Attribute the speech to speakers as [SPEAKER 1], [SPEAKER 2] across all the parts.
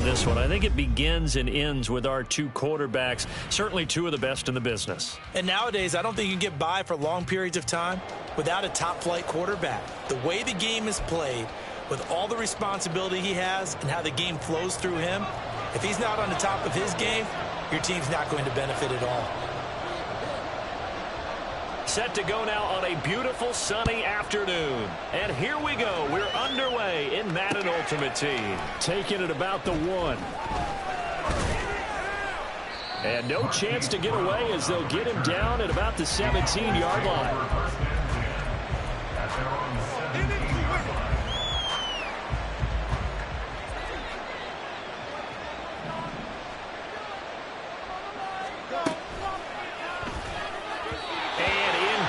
[SPEAKER 1] This one, I think it begins and ends with our two quarterbacks, certainly two of the best in the business.
[SPEAKER 2] And nowadays, I don't think you can get by for long periods of time without a top-flight quarterback. The way the game is played, with all the responsibility he has and how the game flows through him, if he's not on the top of his game, your team's not going to benefit at all.
[SPEAKER 1] Set to go now on a beautiful sunny afternoon. And here we go. We're underway in Madden Ultimate Team. Taking it about the 1. And no chance to get away as they'll get him down at about the 17-yard line.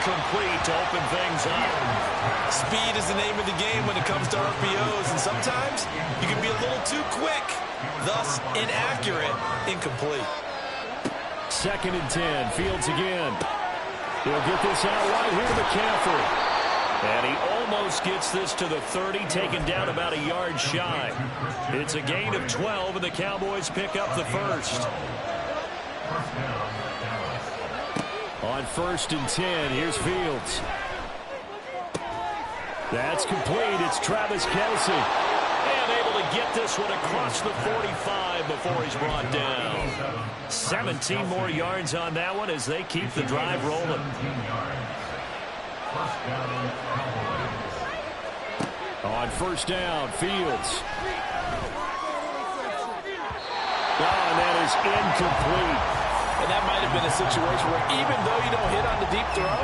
[SPEAKER 1] Complete to open things up.
[SPEAKER 2] Speed is the name of the game when it comes to RPOs, and sometimes you can be a little too quick, thus inaccurate, incomplete.
[SPEAKER 1] 2nd and 10, Fields again. He'll get this out right here to McCaffrey. And he almost gets this to the 30, taken down about a yard shy. It's a gain of 12, and the Cowboys pick up the first. On 1st and 10, here's Fields. That's complete. It's Travis Kelce. And able to get this one across the 45 before he's brought down. 17 more yards on that one as they keep the drive rolling. On 1st down, Fields. Oh, and that is incomplete.
[SPEAKER 2] And that might have been a situation where even though you don't hit on the deep throw,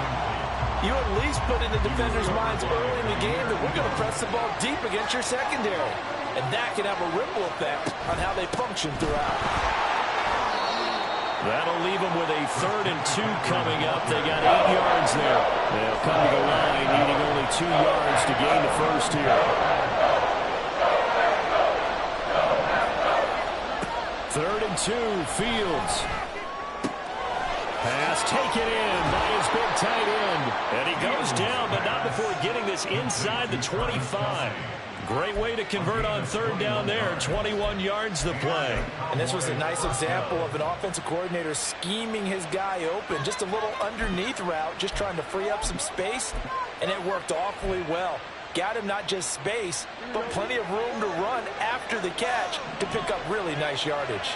[SPEAKER 2] you at least put in the defenders' minds early in the game that we're going to press the ball deep against your secondary. And that can have a ripple effect on how they function throughout.
[SPEAKER 1] That'll leave them with a 3rd and 2 coming up. They got 8 yards there. They'll come to the line needing only 2 yards to gain the first here. 3rd and 2, Fields. Pass taken in by his big tight end. And he goes down, but not before getting this inside the 25. Great way to convert on 3rd down there. 21 yards the play.
[SPEAKER 2] And this was a nice example of an offensive coordinator scheming his guy open. Just a little underneath route, just trying to free up some space. And it worked awfully well. Got him not just space, but plenty of room to run after the catch to pick up really nice yardage.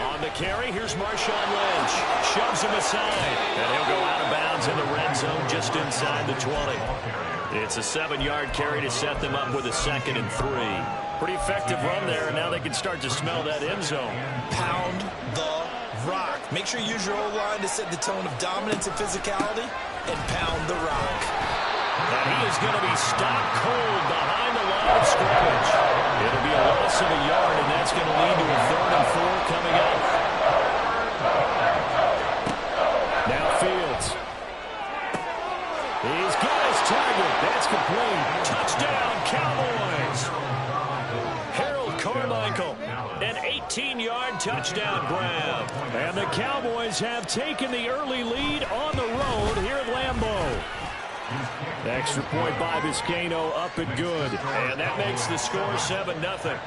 [SPEAKER 1] On the carry, here's Marshawn Lynch. Shoves him aside. And he'll go out of bounds in the red zone just inside the 20. It's a 7-yard carry to set them up with a 2nd and 3. Pretty effective run there, and now they can start to smell that end zone.
[SPEAKER 2] Pound the rock. Make sure you use your O-line to set the tone of dominance and physicality, and pound the rock.
[SPEAKER 1] And he is going to be stopped cold behind the line of scrimmage. It'll be a loss of a yard, and that's going to lead to a 3rd and 4 coming up. Now Fields. He's got his target. That's complete. Touchdown, Cowboys. Harold Carmichael, an 18-yard touchdown grab. And the Cowboys have taken the early lead on the road here at Lambeau. Extra point by Vizcaino, up and good. And that makes the score 7-0.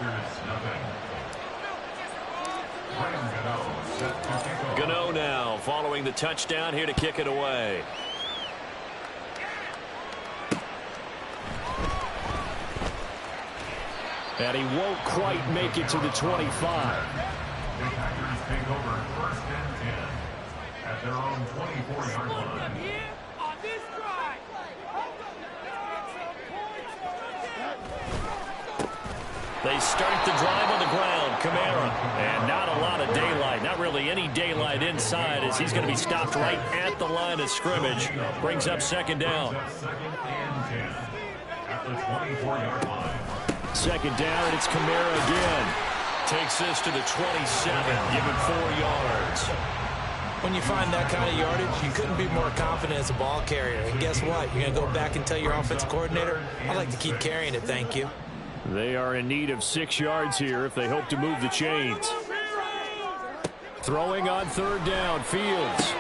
[SPEAKER 1] Gano now following the touchdown here to kick it away. And he won't quite make it to the 25.
[SPEAKER 3] The Packers take over 1st and 10 at their own 24-yard line.
[SPEAKER 1] They start the drive on the ground. Kamara. And not a lot of daylight. Not really any daylight inside as he's going to be stopped right at the line of scrimmage. Brings up 2nd down.
[SPEAKER 3] 2nd and 10 at the 24-yard line.
[SPEAKER 1] 2nd down, and it's Kamara again. Takes this to the 27, given 4 yards.
[SPEAKER 2] When you find that kind of yardage, you couldn't be more confident as a ball carrier. And guess what? You're going to go back and tell your offensive coordinator, I'd like to keep carrying it, thank you.
[SPEAKER 1] They are in need of 6 yards here if they hope to move the chains. Throwing on 3rd down, Fields.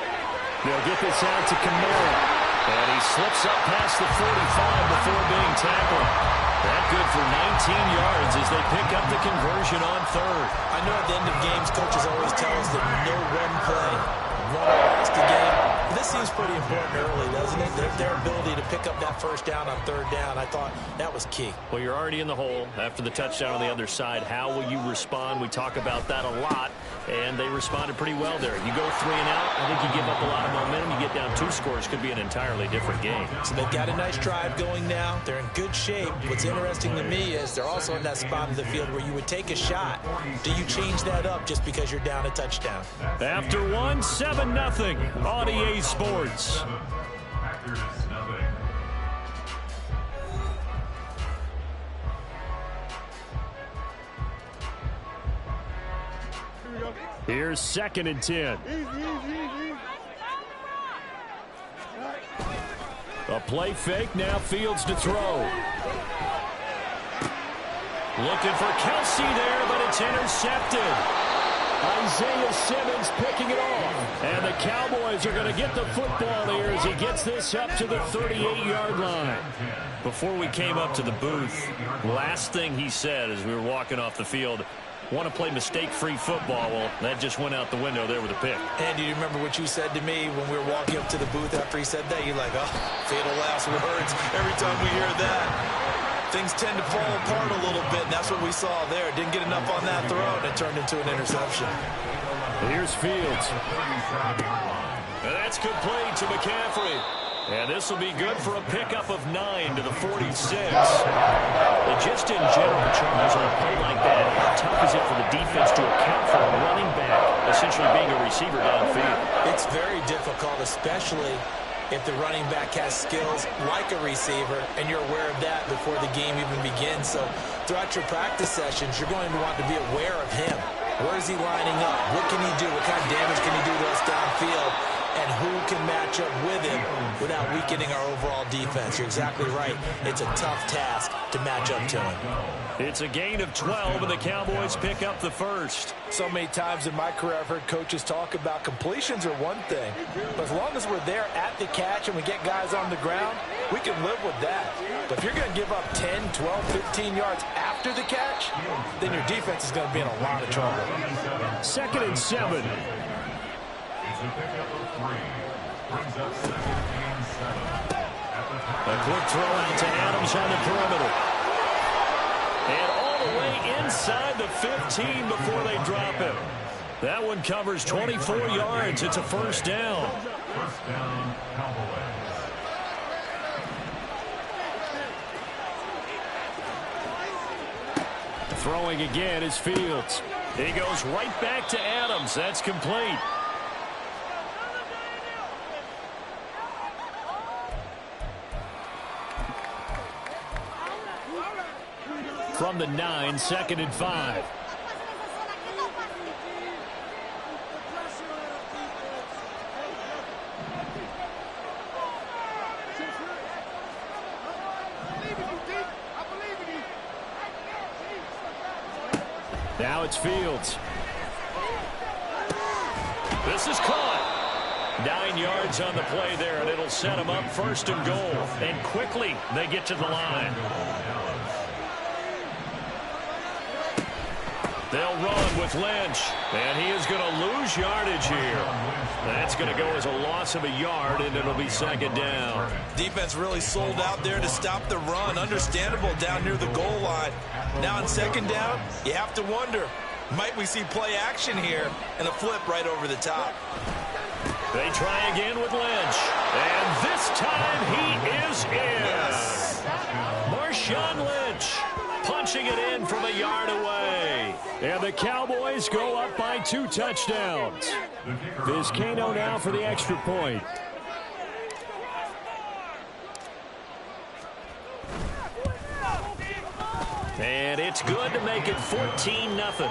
[SPEAKER 1] They'll get this out to Kamara. And he slips up past the 45 before being tackled. That good for 19 yards as they pick up the conversion on third.
[SPEAKER 2] I know at the end of games, coaches always tell us that no one play won or lost the game. But this seems pretty important early, doesn't it? Their ability to pick up that first down on third down, I thought that was key.
[SPEAKER 1] Well, you're already in the hole after the touchdown on the other side. How will you respond? We talk about that a lot, and they responded pretty well there. You go 3 and out, I think you give up a lot of momentum. You get down 2 scores, could be an entirely different game.
[SPEAKER 2] So they've got a nice drive going now. They're in good shape. What's interesting to me is they're also in that spot of the field where you would take a shot. Do you change that up just because you're down a touchdown?
[SPEAKER 1] After 1, 7-0 on EA Sports.
[SPEAKER 3] Packers nothing.
[SPEAKER 1] Here's 2nd and 10. A play fake, now Fields to throw. Looking for Kelsey there, but it's intercepted. Isaiah Simmons picking it off. And the Cowboys are going to get the football here as he gets this up to the 38-yard line. Before we came up to the booth, last thing he said as we were walking off the field, want to play mistake-free football. Well, that just went out the window there with a pick.
[SPEAKER 2] Andy, do you remember what you said to me when we were walking up to the booth after he said that? You're like, oh, fatal last words. Every time we hear that, things tend to fall apart a little bit, and that's what we saw there. Didn't get enough on that throw, and it turned into an interception.
[SPEAKER 1] Here's Fields. And that's complete to McCaffrey. And this will be good for a pickup of 9 to the 46. And just in general, Charles, on a play like that, how tough is it for the defense to account for a running back essentially being a receiver downfield?
[SPEAKER 2] It's very difficult, especially if the running back has skills like a receiver, and you're aware of that before the game even begins. So throughout your practice sessions, you're going to want to be aware of him. Where is he lining up? What can he do? What kind of damage can he do to us downfield? And who can match up with him without weakening our overall defense? You're exactly right. It's a tough task to match up to him.
[SPEAKER 1] It's a gain of 12, and the Cowboys pick up the first.
[SPEAKER 2] So many times in my career, I've heard coaches talk about completions are one thing. But as long as we're there at the catch and we get guys on the ground, we can live with that. But if you're going to give up 10, 12, 15 yards after the catch, then your defense is going to be in a lot of trouble.
[SPEAKER 1] 2nd and 7.
[SPEAKER 3] A pickup of 3. Brings up 2nd and 7.
[SPEAKER 1] A quick throw out to Adams on the perimeter. And all the way inside the 15 before they drop him. That one covers 24 yards. It's a first down.
[SPEAKER 3] First down, Cowboys.
[SPEAKER 1] Throwing again is Fields. He goes right back to Adams. That's complete. From the 9, 2nd and 5. Now it's Fields. This is caught. 9 yards on the play there, and it'll set them up 1st and goal. And quickly they get to the line. They'll run with Lynch, and he is going to lose yardage here. That's going to go as a loss of a yard, and it'll be 2nd down.
[SPEAKER 2] Defense really sold out there to stop the run. Understandable down near the goal line. Now on 2nd down, you have to wonder, might we see play action here and a flip right over the top?
[SPEAKER 1] They try again with Lynch, and this time he is in.
[SPEAKER 2] Yes.
[SPEAKER 1] Marshawn Lynch punching it in from a yard away. And the Cowboys go up by 2 touchdowns. Vizcaino now for the extra point. And it's good to make it 14-0.
[SPEAKER 3] Next to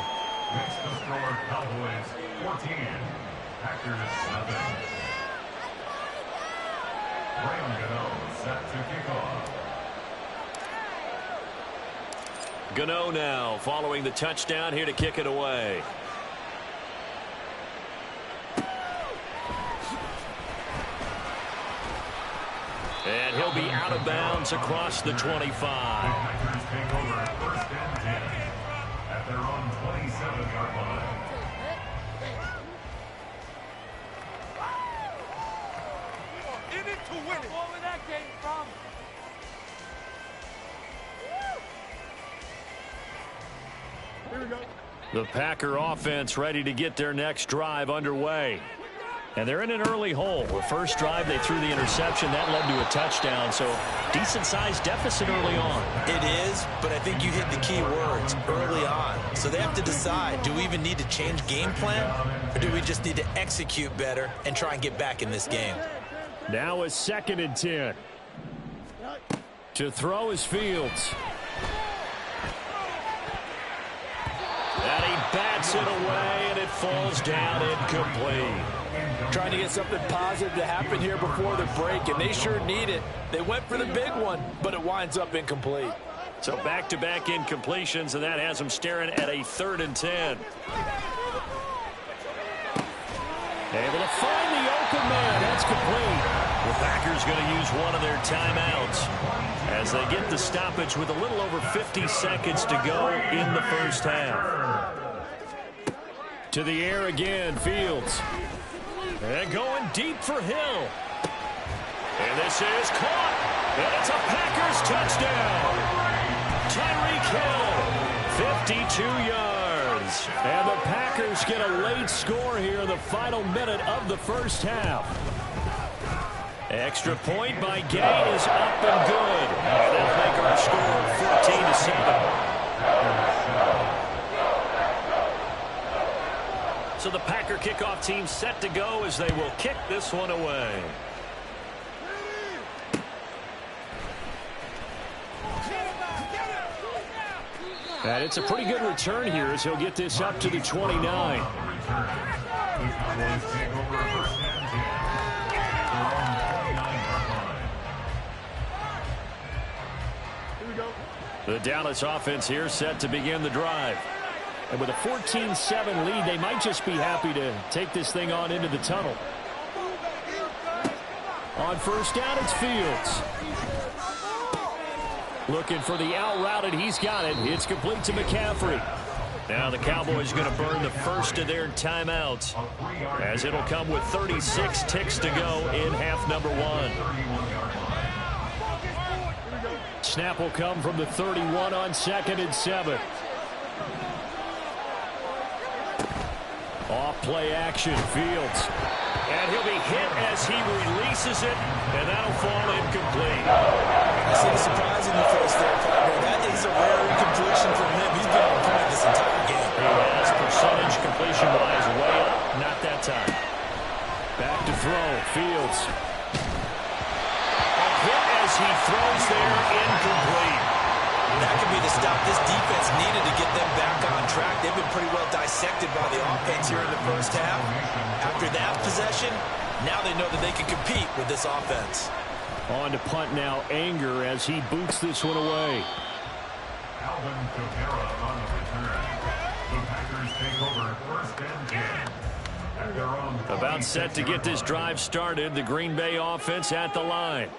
[SPEAKER 3] score, Cowboys 14. Packers nothing. Graham Gano set to kick off.
[SPEAKER 1] Gano now following the touchdown here to kick it away. And he'll be out of bounds across the 25. The Packer offense ready to get their next drive underway. And they're in an early hole. The first drive, they threw the interception. That led to a touchdown, so decent-sized deficit early on.
[SPEAKER 2] It is, but I think you hit the key words, early on. So they have to decide, do we even need to change game plan, or do we just need to execute better and try and get back in this game?
[SPEAKER 1] Now a 2nd and 10. To throw is Fields. And he bats it away, and it falls down incomplete.
[SPEAKER 2] Trying to get something positive to happen here before the break, and they sure need it. They went for the big one, but it winds up incomplete.
[SPEAKER 1] So back-to-back incompletions, and that has them staring at a 3rd and 10. Able to find the open man. That's complete. The Packers going to use one of their timeouts as they get the stoppage with a little over 50 seconds to go in the first half. To the air again, Fields. And going deep for Hill. And this is caught. And it's a Packers touchdown. Tyreek Hill, 52 yards. And the Packers get a late score here in the final minute of the first half. Extra point by Gay is up and good. And that'll make our score 14-7. So the Packer kickoff team set to go as they will kick this one away. And it's a pretty good return here as he'll get this up to the 29. The Dallas offense here set to begin the drive. And with a 14-7 lead, they might just be happy to take this thing on into the tunnel. On first down, it's Fields. Looking for the out route, and he's got it. It's complete to McCaffrey. Now the Cowboys going to burn the first of their timeouts, as it'll come with 36 ticks to go in half number 1. Snap will come from the 31 on 2nd and 7. Off play action, Fields. And he'll be hit as he releases it, and that'll fall incomplete.
[SPEAKER 2] I see the surprise in your face there, partner. That is a rare incompletion from him. He's been on point this entire game.
[SPEAKER 1] He has percentage completion-wise way up, not that time. Back to throw, Fields. A hit as he throws there, incomplete.
[SPEAKER 2] That could be the stop this defense needed to get them back on track. They've been pretty well dissected by the offense here in the first half. After that possession, now they know that they can compete with this offense.
[SPEAKER 1] On to punt now, Anger as he boots this one away.
[SPEAKER 3] Alvin Kamara on the return. The Packers take over 1st and 10 at their own 20.
[SPEAKER 1] About set to get this drive started, the Green Bay offense at the line.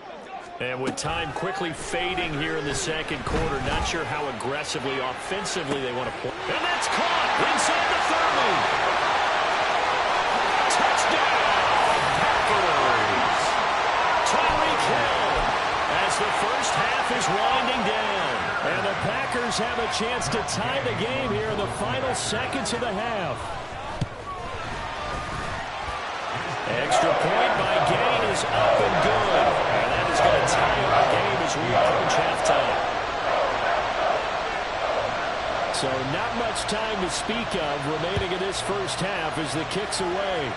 [SPEAKER 1] And with time quickly fading here in the second quarter, not sure how aggressively, offensively they want to play. And that's caught inside the 30. Touchdown, Packers. Tyreek Hill as the first half is winding down. And the Packers have a chance to tie the game here in the final seconds of the half. Extra point by Gain is up and good. And that is going to tie up the game as we approach halftime. So not much time to speak of remaining in this first half as the kick's away.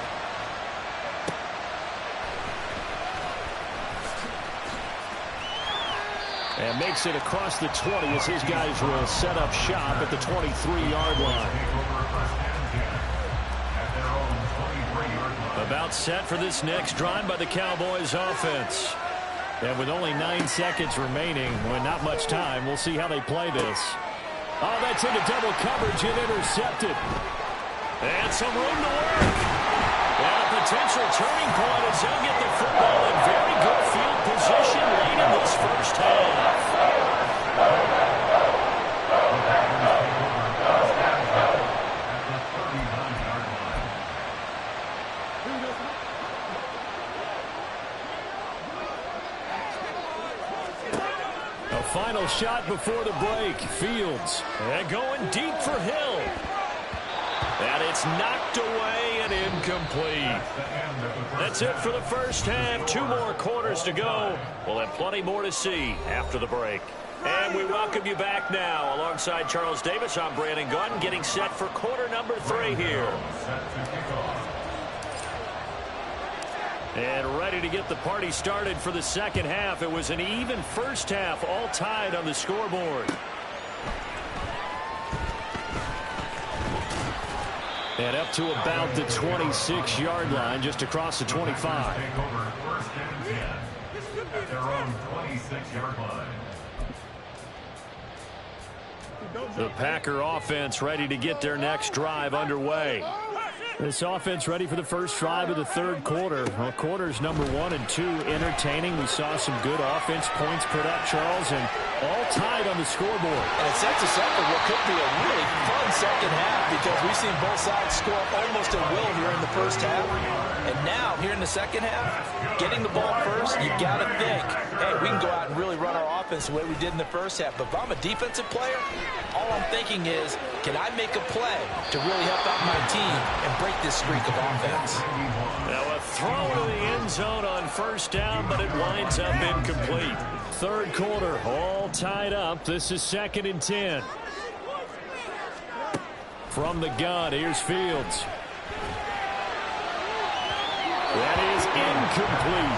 [SPEAKER 1] And makes it across the 20 as his guys will set up shop at the 23-yard line. About set for this next drive by the Cowboys offense. And with only 9 seconds remaining, with not much time, we'll see how they play this. Oh, that's into double coverage and intercepted. And some room to work. And a potential turning point as they'll get the football in very good field position late in this first half. Final Final shot before the break. Fields. And going deep for Hill. And it's knocked away and incomplete. That's it for the first half. 2 more quarters to go. We'll have plenty more to see after the break. And we welcome you back now. Alongside Charles Davis, I'm Brandon Gaudin, getting set for quarter number 3 here. And ready to get the party started for the second half. It was an even first half, all tied on the scoreboard. And up to about the 26-yard line, just across the 25.
[SPEAKER 3] Take over first and 10 at their own 26-yard line.
[SPEAKER 1] The Packer offense ready to get their next drive underway. This offense ready for the first drive of the third quarter. Well, quarters number 1 and 2 entertaining. We saw some good offense points put up, Charles, and all tied on the scoreboard.
[SPEAKER 2] And it sets us up for what could be a really fun second half because we've seen both sides score almost at will here in the first half. And now, here in the second half, getting the ball first, you got to think, hey, we can go out and really run our offense the way we did in the first half. But if I'm a defensive player, all I'm thinking is, can I make a play to really help out my team and break this streak of offense?
[SPEAKER 1] Now a throw to the end zone on first down, but it winds up incomplete. Third quarter, all tied up. This is 2nd and 10. From the gun, here's Fields. That is incomplete.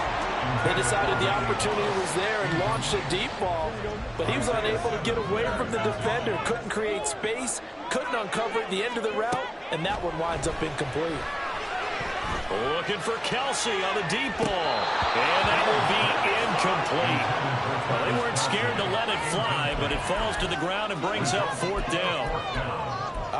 [SPEAKER 2] They decided the opportunity was there and launched a deep ball, but he was unable to get away from the defender, couldn't create space, couldn't uncover at the end of the route, and that one winds up incomplete.
[SPEAKER 1] Looking for Kelsey on the deep ball, and that will be incomplete. Well, they weren't scared to let it fly, but it falls to the ground and brings up 4th down.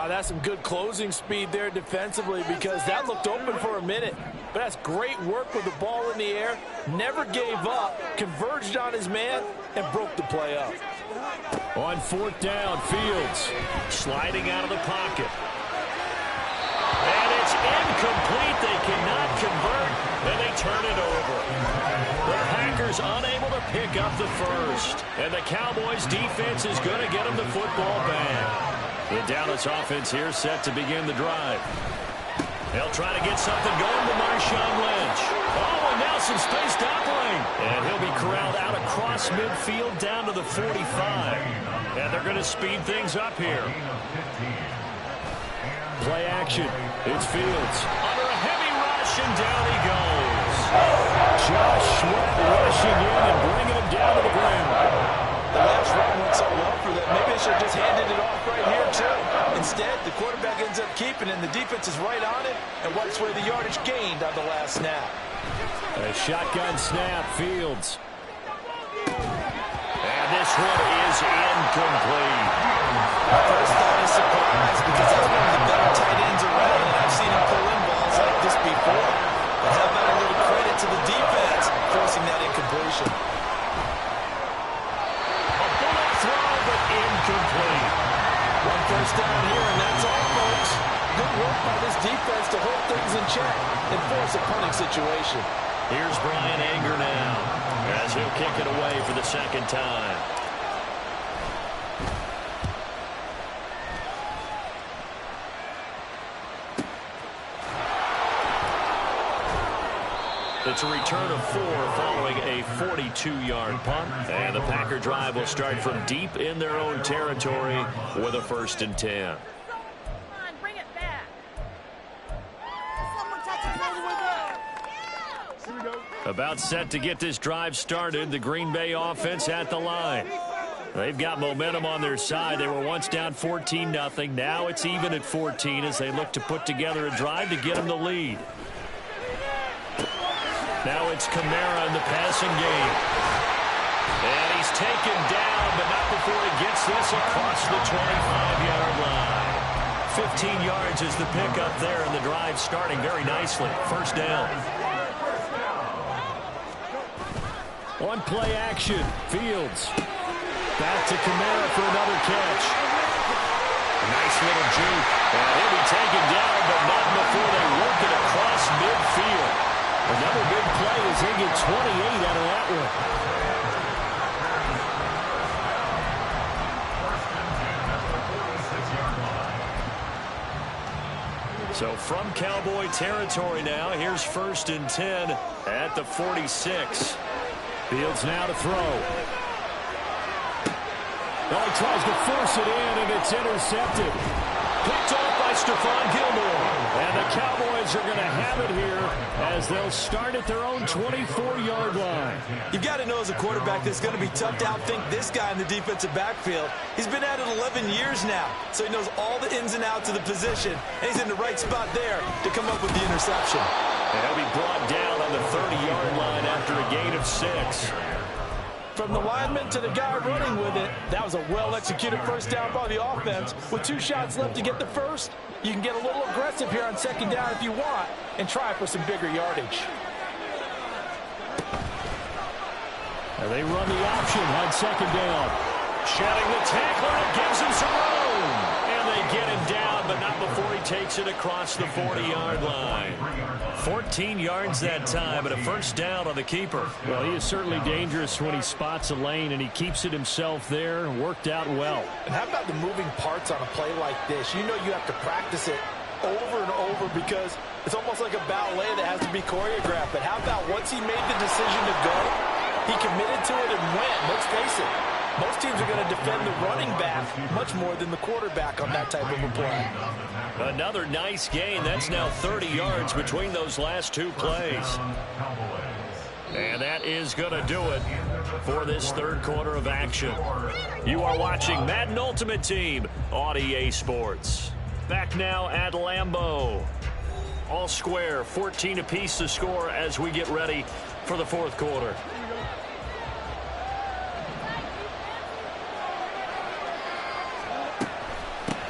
[SPEAKER 2] That's some good closing speed there defensively because that looked open for a minute. But that's great work with the ball in the air. Never gave up, converged on his man, and broke the play up.
[SPEAKER 1] On 4th down, Fields sliding out of the pocket. And it's incomplete. They cannot convert, and they turn it over. The Packers unable to pick up the first. And the Cowboys defense is going to get them the football back. The Dallas offense here set to begin the drive. They'll try to get something going to Marshawn Lynch. Oh, and now some space doubling. And he'll be corralled out across midfield down to the 45. And they're going to speed things up here. Play action. It's Fields. Under a heavy rush, and down he goes. Josh Sweat rushing in and bringing him down to the ground.
[SPEAKER 2] The last run went so well for them. Maybe they should have just handed it off right here, too. Instead, the quarterback ends up keeping it, and the defense is right on it and wipes away the yardage gained on the last snap.
[SPEAKER 1] A shotgun snap, Fields. And this one is incomplete.
[SPEAKER 2] First thought is surprise because that's one of the better tight ends around, and I've seen him pull in balls like this before. But how about a little credit to the defense forcing that incompletion?
[SPEAKER 1] Incomplete.
[SPEAKER 2] One first down here, and that's all, folks. Good work by this defense to hold things in check and force a punting situation.
[SPEAKER 1] Here's Brian Anger now as he'll kick it away for the second time. It's a return of 4 following a 42-yard punt. And the Packer drive will start from deep in their own territory with a 1st and 10.
[SPEAKER 4] Bring it back.
[SPEAKER 1] About set to get this drive started. The Green Bay offense at the line. They've got momentum on their side. They were once down 14-0. Now it's even at 14 as they look to put together a drive to get them the lead. Now it's Kamara in the passing game. And he's taken down, but not before he gets this across the 25-yard line. 15 yards is the pickup there, and the drive starting very nicely. 1st down. On play action, Fields. Back to Kamara for another catch. Nice little juke. And he'll be taken down, but not before they work it across midfield. Another big play as they get 28 out of that one. So from Cowboy territory now, here's 1st and 10 at the 46.
[SPEAKER 5] Fields now to throw. Well, he tries to force it in, and it's intercepted.
[SPEAKER 1] Picked off by Stephon Gilmore. And the Cowboys are going to have it here as they'll start at their own 24-yard line.
[SPEAKER 2] You've got to know as a quarterback that it's going to be tough to outthink this guy in the defensive backfield. He's been at it 11 years now, so he knows all the ins and outs of the position, and he's in the right spot there to come up with the interception.
[SPEAKER 1] And he'll be brought down on the 30-yard line after a gain of 6.
[SPEAKER 2] From the lineman to the guy running with it, that was a well-executed first down by the offense. With 2 shots left to get the first, you can get a little aggressive here on 2nd down if you want and try for some bigger yardage.
[SPEAKER 5] And they run the option on 2nd down.
[SPEAKER 1] Shedding the tackler and gives him some room. And they get him down, but not before he takes it across the 40-yard line. 14 yards that time, and a first down on the keeper.
[SPEAKER 5] Well, he is certainly dangerous when he spots a lane, and he keeps it himself there and worked out well.
[SPEAKER 2] And how about the moving parts on a play like this? You know you have to practice it over and over because it's almost like a ballet that has to be choreographed. But how about once he made the decision to go, he committed to it and went. Let's face it. Most teams are going to defend the running back much more than the quarterback on that type of a play.
[SPEAKER 1] Another nice gain. That's now 30 yards between those last 2 plays. And that is going to do it for this 3rd quarter of action. You are watching Madden Ultimate Team on EA Sports. Back now at Lambeau. All square, 14 apiece to score as we get ready for the 4th quarter.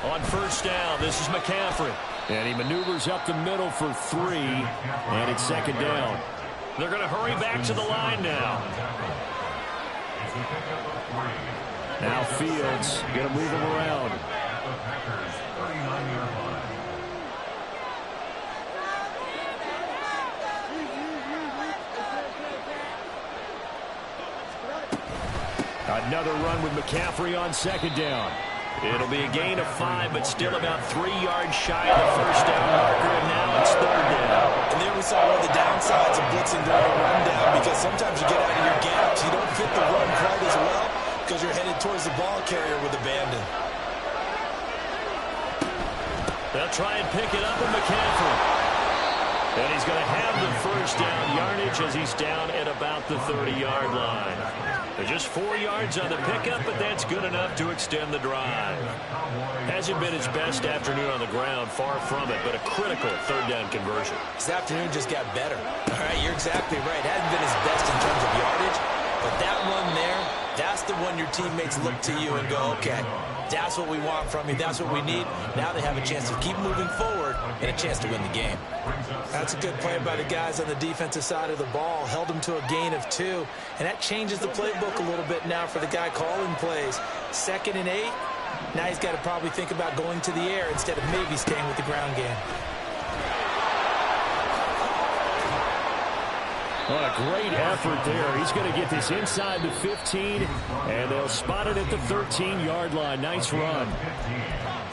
[SPEAKER 1] On first down, this is McCaffrey.
[SPEAKER 5] And he maneuvers up the middle for 3, and it's 2nd down.
[SPEAKER 1] They're going to hurry back to the line now.
[SPEAKER 5] Now Fields going to move him around. Another run with McCaffrey on 2nd down.
[SPEAKER 1] It'll be a gain of 5, but still about 3 yards shy of the first down marker, and now it's 3rd down.
[SPEAKER 2] And there we saw one of the downsides of blitzing during a rundown because sometimes you get out of your gaps. You don't fit the run quite as well because you're headed towards the ball carrier with abandon.
[SPEAKER 1] They'll try and pick it up with McCaffrey. And he's going to have the first down yardage as he's down at about the 30-yard line. Just 4 yards on the pickup, but that's good enough to extend the drive. Hasn't been his best afternoon on the ground, far from it, but a critical 3rd down conversion.
[SPEAKER 2] This afternoon just got better. All right, you're exactly right. Hasn't been his best in terms of yardage, but that one there, that's the one your teammates look to you and go, okay, that's what we want from you. That's what we need. Now they have a chance to keep moving forward and a chance to win the game. That's a good play by the guys on the defensive side of the ball. Held them to a gain of 2. And that changes the playbook a little bit now for the guy calling plays. 2nd and 8. Now he's got to probably think about going to the air instead of maybe staying with the ground game.
[SPEAKER 5] What a great effort there. He's going to get this inside the 15, and they'll spot it at the 13-yard line. Nice run.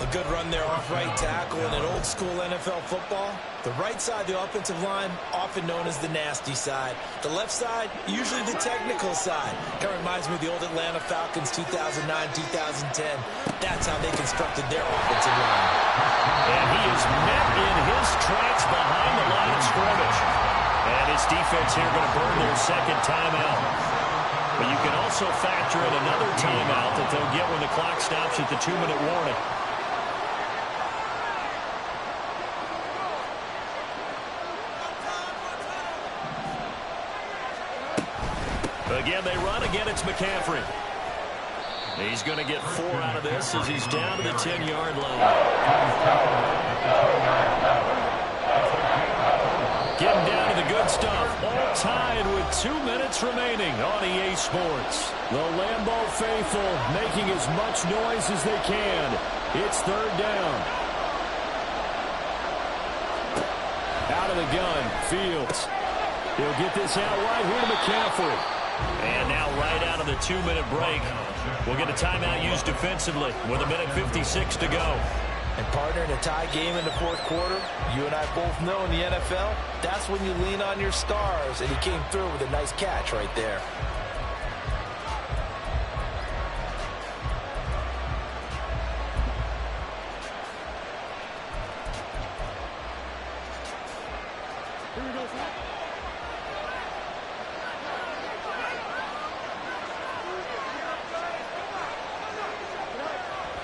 [SPEAKER 2] A good run there off right tackle. In an old-school NFL football, the right side, the offensive line, often known as the nasty side. The left side, usually the technical side. Kind of reminds me of the old Atlanta Falcons 2009-2010. That's how they constructed their offensive line.
[SPEAKER 1] And he is met in his tracks behind the line of scrimmage. And his defense here going to burn their 2nd timeout. But you can also factor in another timeout that they'll get when the clock stops at the 2-minute warning. Again, they run. Again, it's McCaffrey. He's going to get 4 out of this as he's down to the 10-yard line. Getting down to the good stuff. All tied with 2 minutes remaining on EA Sports.
[SPEAKER 5] The Lambeau faithful making as much noise as they can. It's 3rd down. Out of the gun, Fields. He'll get this out right here to McCaffrey.
[SPEAKER 1] And now right out of the 2-minute break, we'll get a timeout used defensively with 1:56 to go.
[SPEAKER 2] And partner, in a tie game in the fourth quarter, you and I both know in the NFL, that's when you lean on your stars, and he came through with a nice catch right there.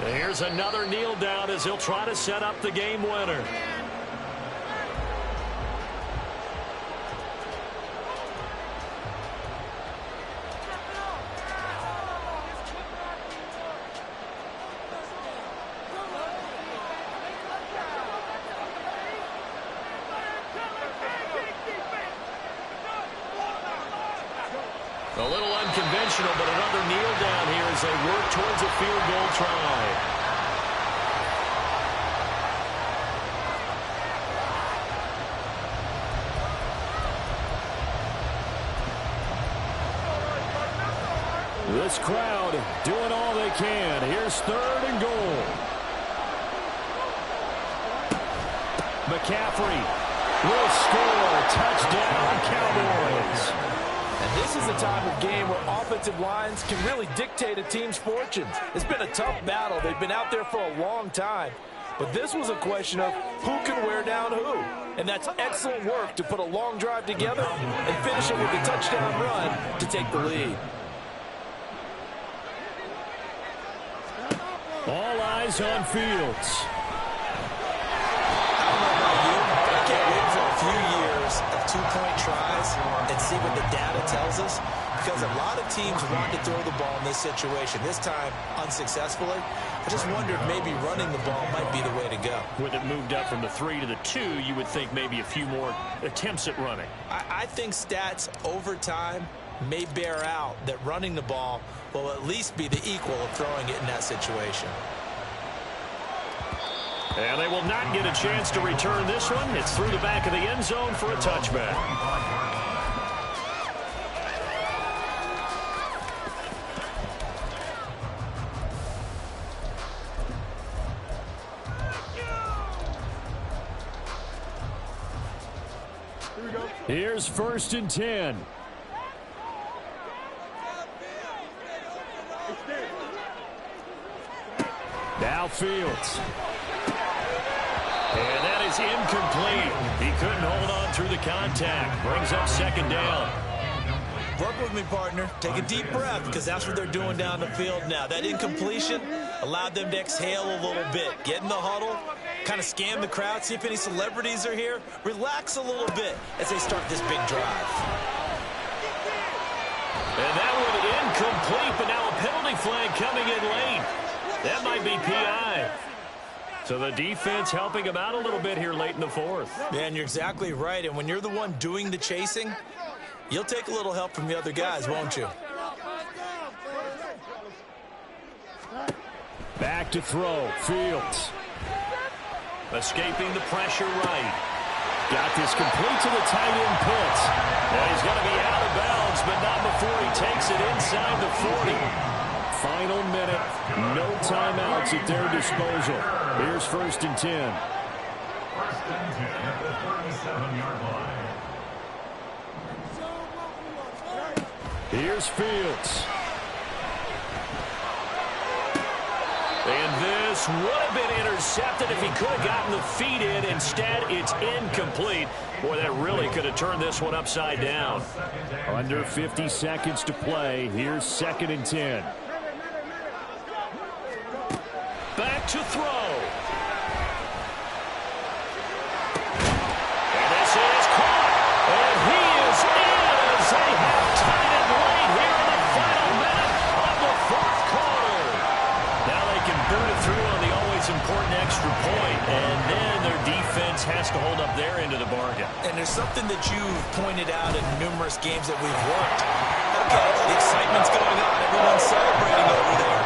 [SPEAKER 1] Here's another kneel down as he'll try to set up the game winner. A little unconventional, but another kneel down here as they work towards a field goal try. This crowd doing all they can. Here's 3rd and goal. McCaffrey will score. Touchdown, Cowboys.
[SPEAKER 2] And this is a time of game where offensive lines can really dictate a team's fortunes. It's been a tough battle. They've been out there for a long time. But this was a question of who can wear down who. And that's excellent work to put a long drive together and finish it with a touchdown run to take the lead.
[SPEAKER 1] All eyes on Fields.
[SPEAKER 6] I don't know about you, but I can't wait for a few years of 2-point tries and see what the data tells us, because a lot of teams want to throw the ball in this situation. This time, unsuccessfully. I just wonder if maybe running the ball might be the way to go.
[SPEAKER 1] With it moved up from the 3 to the 2, you would think maybe a few more attempts at running.
[SPEAKER 6] I think stats over time may bear out that running the ball will at least be the equal of throwing it in that situation.
[SPEAKER 1] And they will not get a chance to return this one. It's through the back of the end zone for a touchback. Here's 1st and 10. Now Fields. And that is incomplete. He couldn't hold on through the contact. Brings up 2nd down.
[SPEAKER 6] Work with me, partner. Take a deep breath, because that's what they're doing down the field now. That incompletion allowed them to exhale a little bit. Get in the huddle, kind of scan the crowd, see if any celebrities are here. Relax a little bit as they start this big drive.
[SPEAKER 1] And that one incomplete, but now a penalty flag coming in late. That might be PI. So the defense helping him out a little bit here late in the 4th.
[SPEAKER 6] Yeah, and you're exactly right. And when you're the one doing the chasing, you'll take a little help from the other guys, won't you?
[SPEAKER 1] Back to throw. Fields. Escaping the pressure right. Got this complete to the tight end Pitts. And he's going to be out of bounds, but not before he takes it inside the 40. Final minute. No timeouts at their disposal. Here's 1st and 10.
[SPEAKER 3] 1st and 10 at the 37-yard line.
[SPEAKER 1] Here's Fields. And this would have been intercepted if he could have gotten the feet in. Instead, it's incomplete. Boy, that really could have turned this one upside down. Under 50 seconds to play. Here's 2nd and 10. Back to throw. And this is caught. And he is in as they have tied it late here in the final minute of the 4th quarter. Now they can boot it through on the always important extra point, and then their defense has to hold up their end of the bargain.
[SPEAKER 6] And there's something that you've pointed out in numerous games that we've worked. Okay, the excitement's going on. Everyone's celebrating over there.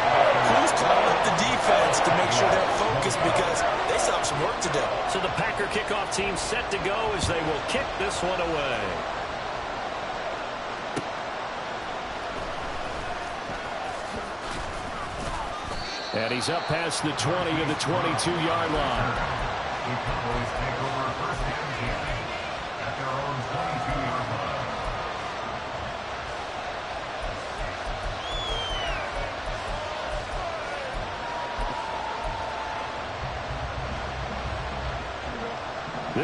[SPEAKER 6] Who's calling up the defense to make sure they're focused, because they still have some work to do?
[SPEAKER 1] So the Packer kickoff team set to go as they will kick this one away.
[SPEAKER 5] And he's up past the 20 to the 22-yard line.
[SPEAKER 3] The Cowboys take over first and 10 at their own 22-yard line.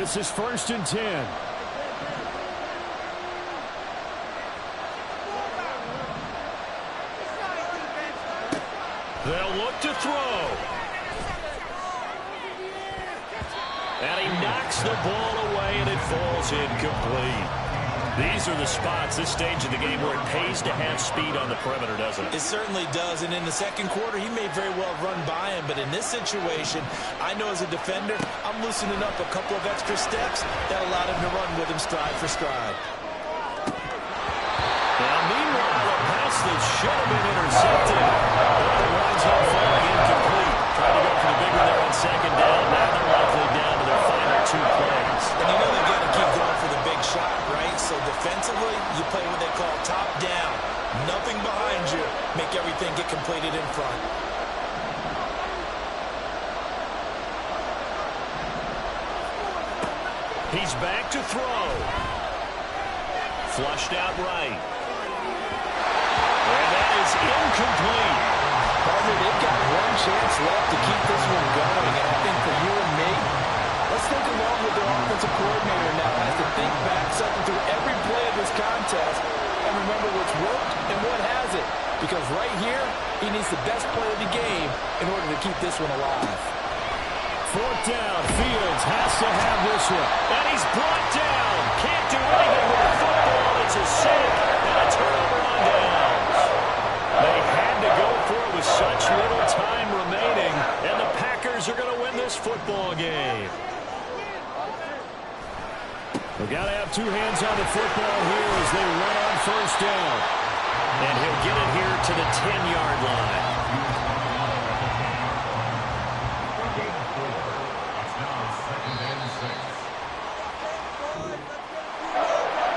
[SPEAKER 5] This is 1st and 10.
[SPEAKER 1] They'll look to throw. And he knocks the ball away, and it falls incomplete. These are the spots, this stage of the game, where it pays to have speed on the perimeter, doesn't it?
[SPEAKER 2] It certainly does, and in the second quarter, he may very well run by him, but in this situation, I know as a defender, I'm loosening up a couple of extra steps that allowed him to run with him stride for stride.
[SPEAKER 1] Now, meanwhile, a pass that should have been intercepted. It winds up falling incomplete. Trying to go for the big one there on second down. Now they're likely down to their final 2 plays.
[SPEAKER 2] And you know they're going to keep going for the big shot, right? So defensively, you play what they call top down. Nothing behind you. Make everything get completed in front.
[SPEAKER 1] He's back to throw. Flushed out right. And that is incomplete.
[SPEAKER 2] Partner, they've got one chance left to keep this one going, and I think for you and me, let's think along with their offensive coordinator now has to think back, something through every play of this contest, and remember what's worked and what hasn't. Because right here, he needs the best play of the game in order to keep this one alive.
[SPEAKER 5] 4th down. Fields has to have this one.
[SPEAKER 1] And he's brought down. Can't do anything with the football. It's a sack and a turnover on downs. They had to go for it with such little time remaining, and the Packers are going to win this football game.
[SPEAKER 5] We've got to have 2 hands on the football here as they run on 1st down.
[SPEAKER 1] And he'll get it here to the 10-yard line.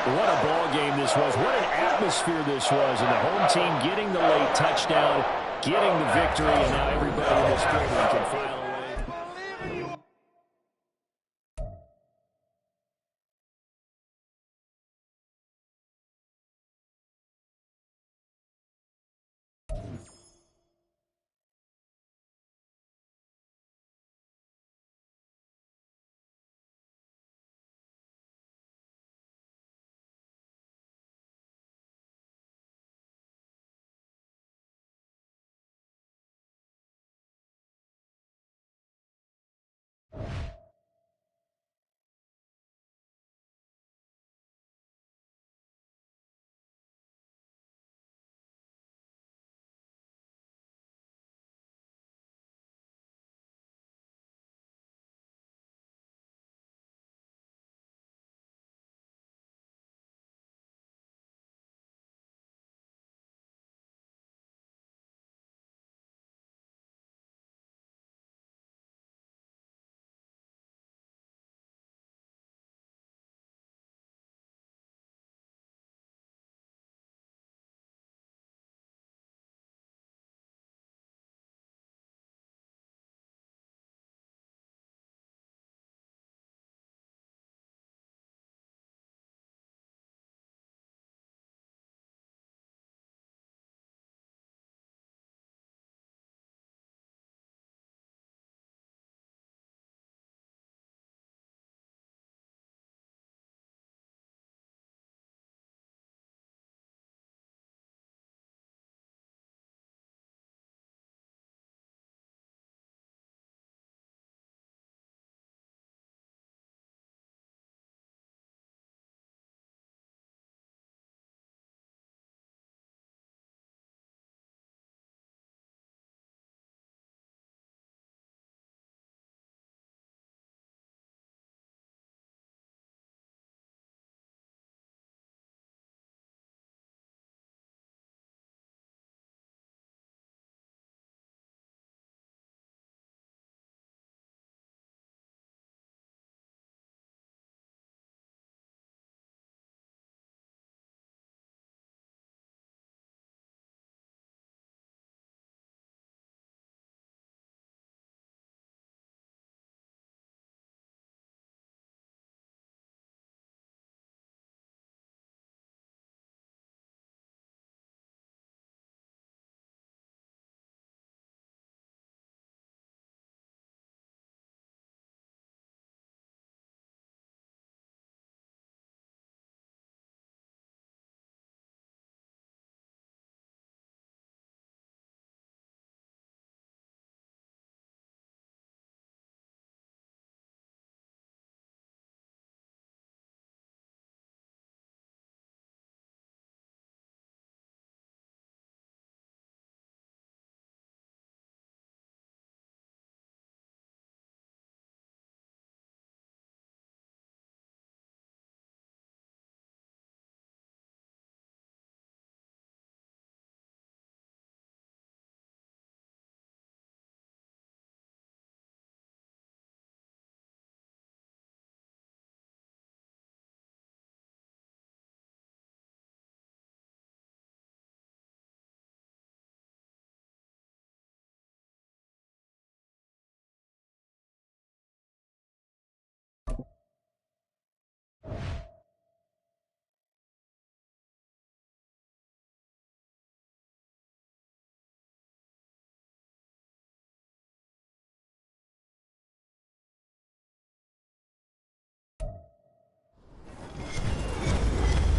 [SPEAKER 5] What a ball game this was. What an atmosphere this was. And the home team getting the late touchdown, getting the victory, and now everybody in this building can file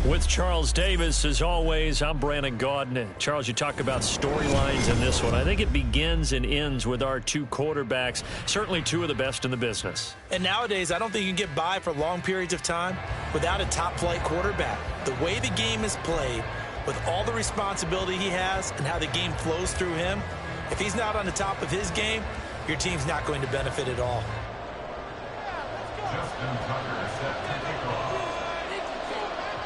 [SPEAKER 1] With Charles Davis, as always, I'm Brandon Gaudin. Charles, you talk about storylines in this one. I think it begins and ends with our two quarterbacks, certainly two of the best in the business.
[SPEAKER 2] And nowadays, I don't think you can get by for long periods of time without a top-flight quarterback. The way the game is played, with all the responsibility he has and how the game flows through him, if he's not on the top of his game, your team's not going to benefit at all.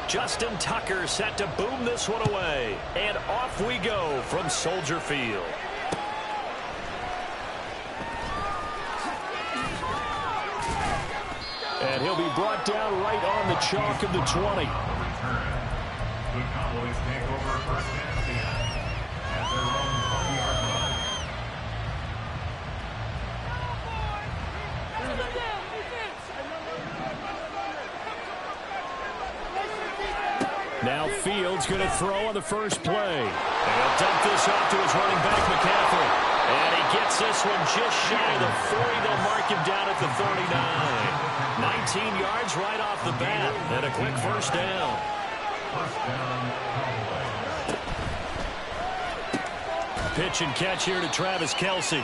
[SPEAKER 1] Justin Tucker set to boom this one away. And off we go from Soldier Field. And he'll be brought down right on the chalk of the 20.
[SPEAKER 3] The Cowboys take over first and 10 at their own 20-yard line.
[SPEAKER 1] Now Fields going to throw on the first play. And he'll dump this off to his running back, McCaffrey. And he gets this one just shy of the 40. They'll mark him down at the 39. 19 yards right off the bat. And a quick first down.
[SPEAKER 3] First down, Cowboys.
[SPEAKER 1] Pitch and catch here to Travis Kelce.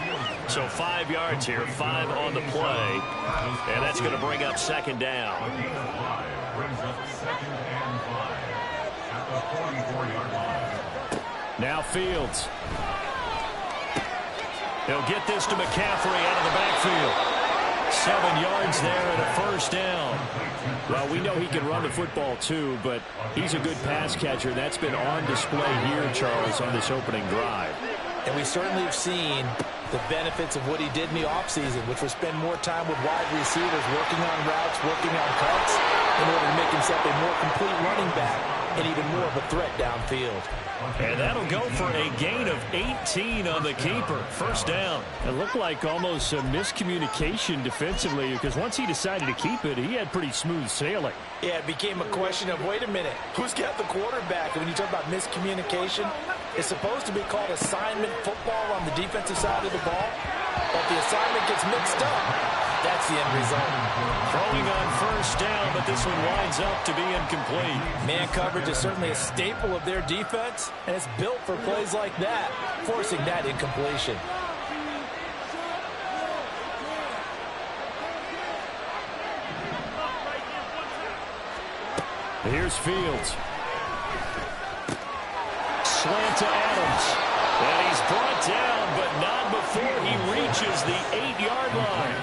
[SPEAKER 1] So 5 yards here, 5 on the play. And that's going to bring up second down.
[SPEAKER 3] A gain of 5 brings up second and 5 at the 44-yard line.
[SPEAKER 1] Now Fields. He'll get this to McCaffrey out of the backfield. 7 yards there and a first down. Well, we know he can run the football too, but he's a good pass catcher. That's been on display here, Charles, on this opening drive.
[SPEAKER 2] And we certainly have seen the benefits of what he did in the offseason, which was spend more time with wide receivers, working on routes, working on cuts, in order to make himself a more complete running back and even more of a threat downfield.
[SPEAKER 1] And that'll go for a gain of 18 on the keeper. First down.
[SPEAKER 5] It looked like almost a miscommunication defensively, because once he decided to keep it, he had pretty smooth sailing.
[SPEAKER 2] Yeah, it became a question of, wait a minute, who's got the quarterback? And when you talk about miscommunication, it's supposed to be called assignment football on the defensive side of the ball. But the assignment gets mixed up. That's the end result.
[SPEAKER 1] Throwing on first down, but this one winds up to be incomplete.
[SPEAKER 2] Man coverage is certainly a staple of their defense, and it's built for plays like that, forcing that incompletion.
[SPEAKER 5] Here's Fields.
[SPEAKER 1] Slant to Adams. And he's brought down, but not before he reaches the 8-yard line.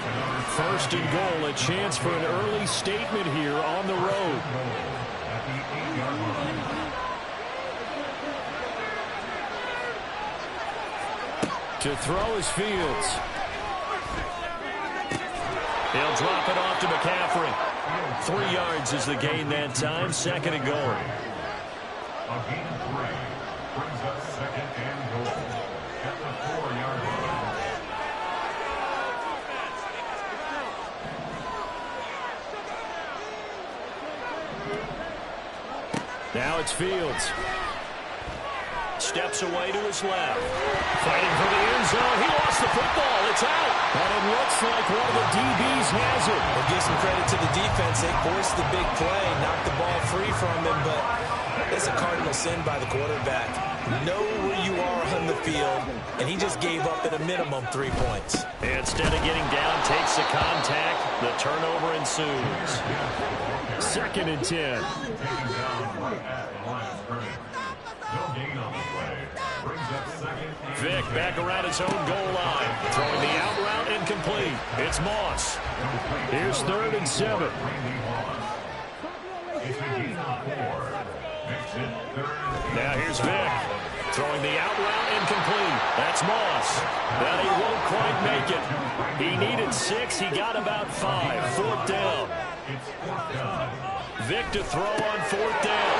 [SPEAKER 1] First and goal, a chance for an early statement here on the road.
[SPEAKER 5] To throw is Fields.
[SPEAKER 1] He'll drop it off to McCaffrey. 3 yards is the gain that time, second and goal.
[SPEAKER 3] A gain of 3 brings up second and goal at the 4-yard line.
[SPEAKER 5] Now it's Fields.
[SPEAKER 1] Steps away to his left. Fighting for the end zone. He lost the football. It's out.
[SPEAKER 5] And it looks like one of the DBs has it.
[SPEAKER 2] We'll give some credit to the defense. They forced the big play, knocked the ball free from him, but it's a cardinal sin by the quarterback. Know where you are on the field, and he just gave up at a minimum 3 points.
[SPEAKER 1] Instead of getting down, takes the contact. The turnover ensues.
[SPEAKER 5] Second and 10.
[SPEAKER 3] Taken down at the line of scrimmage. No gain on the play. Brings up second and
[SPEAKER 1] Vick back around his own goal line. Throwing the out route incomplete. It's Moss.
[SPEAKER 5] Here's third and 7.
[SPEAKER 3] It's a gain of 4. Makes it third and 8.
[SPEAKER 1] Now here's Vick. Throwing the out route incomplete. That's Moss. But he won't quite make it. He needed 6. He got about 5. Fourth down.
[SPEAKER 3] It's fourth down.
[SPEAKER 1] Vick to throw on fourth down.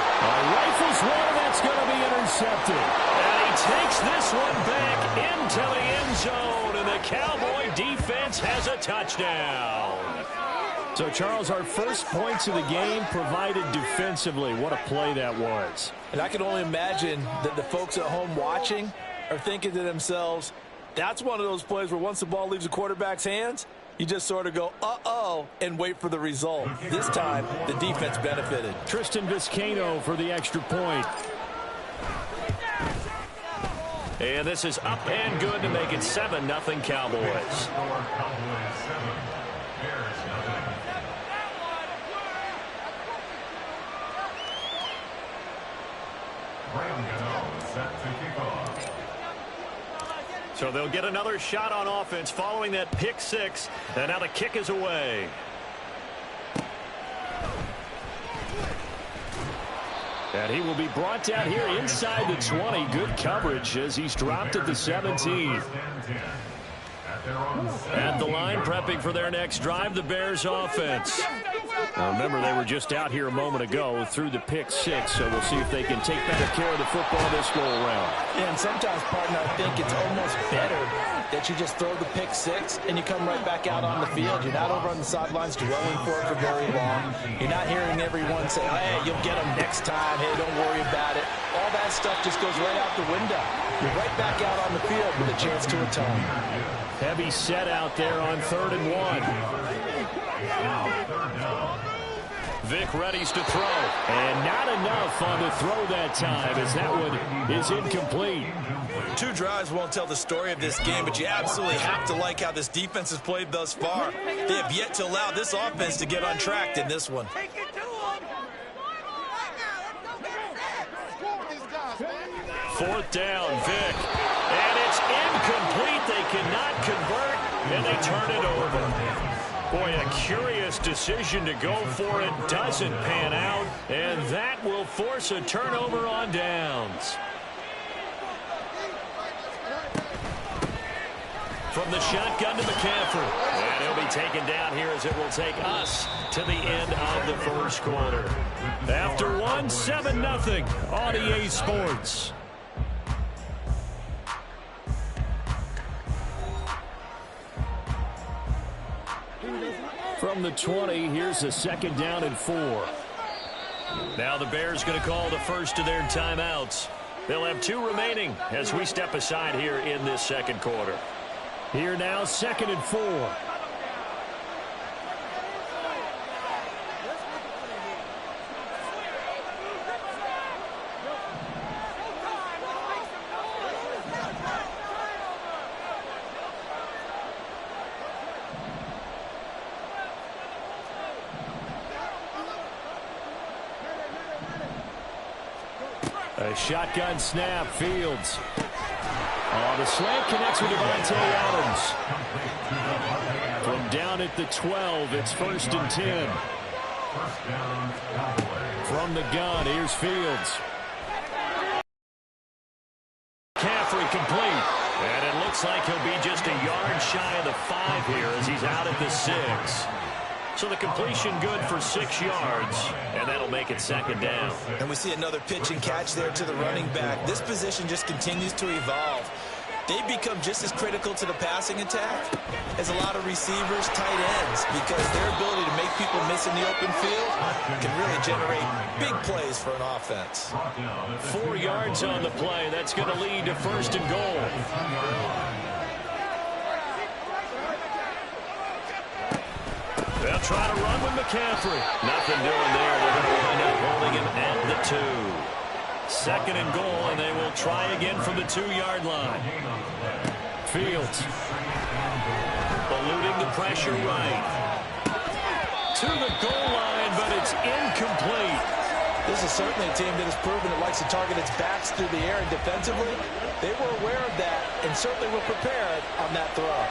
[SPEAKER 5] Rifles one, that's going to be intercepted.
[SPEAKER 1] And he takes this one back into the end zone. And the Cowboy defense has a touchdown.
[SPEAKER 5] So, Charles, our first points of the game provided defensively. What a play that was.
[SPEAKER 2] And I can only imagine that the folks at home watching are thinking to themselves, that's one of those plays where once the ball leaves the quarterback's hands, You just sort of go, uh-oh, and wait for the result. This time, the defense benefited.
[SPEAKER 5] Tristan Vizcaino for the extra point.
[SPEAKER 1] And this is up and good to make it 7-0 Cowboys. So they'll get another shot on offense following that pick six. And now the kick is away. And he will be brought down here inside the 20. Good coverage as he's dropped at the 17. At the line, prepping for their next drive, the Bears offense. Now remember, they were just out here a moment ago through the pick six, so we'll see if they can take better care of the football this go around.
[SPEAKER 2] Yeah, and sometimes, partner, I think it's almost better that you just throw the pick six and you come right back out on the field. You're not over on the sidelines dwelling for it for very long. You're not hearing everyone say, hey, you'll get them next time. Hey, don't worry about it. All that stuff just goes right out the window. You're right back out on the field with a chance to atone.
[SPEAKER 5] Heavy set out there on 3rd and 1.
[SPEAKER 1] Vic readies to throw.
[SPEAKER 5] And not enough on the throw that time as that one is incomplete.
[SPEAKER 6] 2 drives won't tell the story of this game, but you absolutely have to like how this defense has played thus far. They have yet to allow this offense to get untracked in this one.
[SPEAKER 1] 4th down, Vic. And it's incomplete. They cannot convert, and they turn it over. Boy, a curious decision to go for it. Doesn't pan out, and that will force a turnover on downs. From the shotgun to McCaffrey. And he'll be taken down here as it will take us to the end of the first quarter. After one, 7-0 on EA Sports.
[SPEAKER 5] From the 20, here's a 2nd down and 4.
[SPEAKER 1] Now the Bears going to call the first of their timeouts. They'll have 2 remaining as we step aside here in this second quarter.
[SPEAKER 5] Here now, 2nd and 4. A shotgun snap, Fields. The slant connects with Devontae Adams. From down at the 12, it's 1st and 10. From the gun, here's Fields.
[SPEAKER 1] McCaffrey complete. And it looks like he'll be just a yard shy of the 5 here as he's out at the 6. So the completion good for 6 yards, and that'll make it 2nd down.
[SPEAKER 6] And we see another pitch and catch there to the running back. This position just continues to evolve. They've become just as critical to the passing attack as a lot of receivers, tight ends, because their ability to make people miss in the open field can really generate big plays for an offense.
[SPEAKER 1] 4 yards on the play. That's going to lead to 1st and goal. They'll try to run with McCaffrey. Nothing doing there. They're going to wind up holding him at the 2. 2nd and goal, and they will try again from the 2-yard line.
[SPEAKER 5] Fields.
[SPEAKER 1] Eluding the pressure right. To the goal line, but it's incomplete.
[SPEAKER 2] This is certainly a team that has proven it likes to target its backs through the air, and defensively, they were aware of that and certainly were prepared on that throw.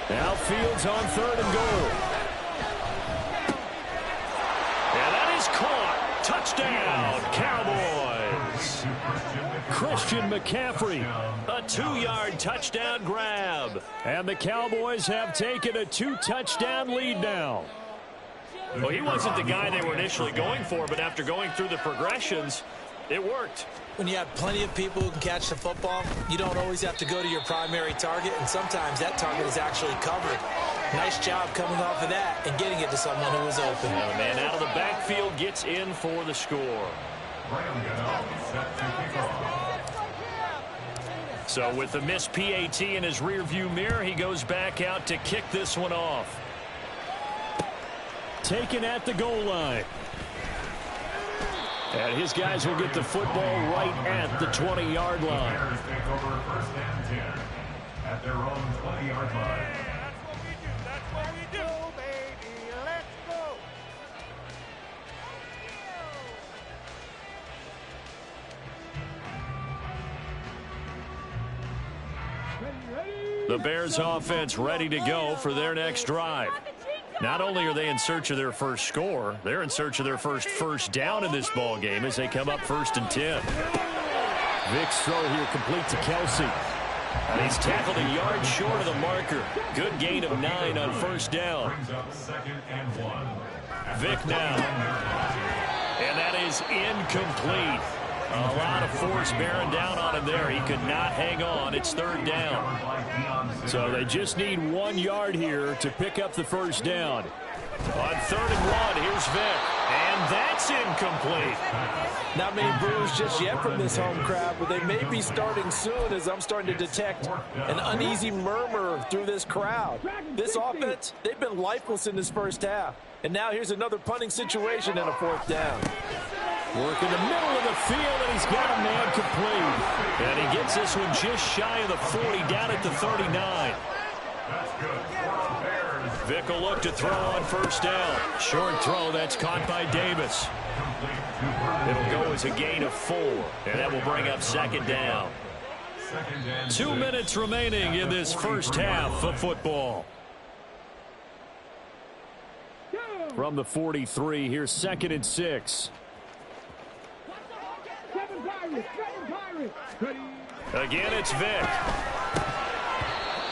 [SPEAKER 5] Now Fields on 3rd and goal.
[SPEAKER 1] And that is caught. Touchdown, Cowboys.
[SPEAKER 5] Christian McCaffrey.
[SPEAKER 1] A 2-yard touchdown grab.
[SPEAKER 5] And the Cowboys have taken a 2-touchdown lead now.
[SPEAKER 1] Well, he wasn't the guy they were initially going for, but after going through the progressions, it worked.
[SPEAKER 6] When you have plenty of people who can catch the football, you don't always have to go to your primary target, and sometimes that target is actually covered. Nice job coming off of that and getting it to someone who was open.
[SPEAKER 1] And the man out of the backfield gets in for the score.
[SPEAKER 3] set to kick off.
[SPEAKER 1] So with the missed PAT in his rearview mirror, he goes back out to kick this one off. Taken at the goal line. And his guys will get the football right at the 20-yard line.
[SPEAKER 3] Bears take over first and 10 at their own 20-yard line.
[SPEAKER 4] That's what we do. Baby, let's go.
[SPEAKER 1] The Bears offense ready to go for their next drive. Not only are they in search of their first score, they're in search of their first down in this ball game as they come up 1st and 10. Vick's throw here complete to Kelsey. And he's tackled a yard short of the marker. Good gain of 9 on 1st down.
[SPEAKER 3] Brings up 2nd and 1.
[SPEAKER 1] Vick now. And that is incomplete. A lot of force bearing down on him there. He could not hang on. It's 3rd down. So they just need 1 yard here to pick up the 1st down. On 3rd and 1, here's Vick. And that's incomplete.
[SPEAKER 2] Not many boos just yet from this home crowd, but they may be starting soon as I'm starting to detect an uneasy murmur through this crowd. This offense, they've been lifeless in this first half. And now here's another punting situation and a 4th down.
[SPEAKER 1] Work in the middle of the field, and he's got a man complete. And he gets this one just shy of the 40, down at the 39.
[SPEAKER 3] That's good. Bears.
[SPEAKER 1] Vick will look to throw on 1st down. Short throw, that's caught by Davis. It'll go as a gain of 4, and that will bring up 2nd down.
[SPEAKER 3] 2nd and
[SPEAKER 1] 2 minutes remaining in this first half of football. From the 43, here's 2nd and 6. Again, it's Vick.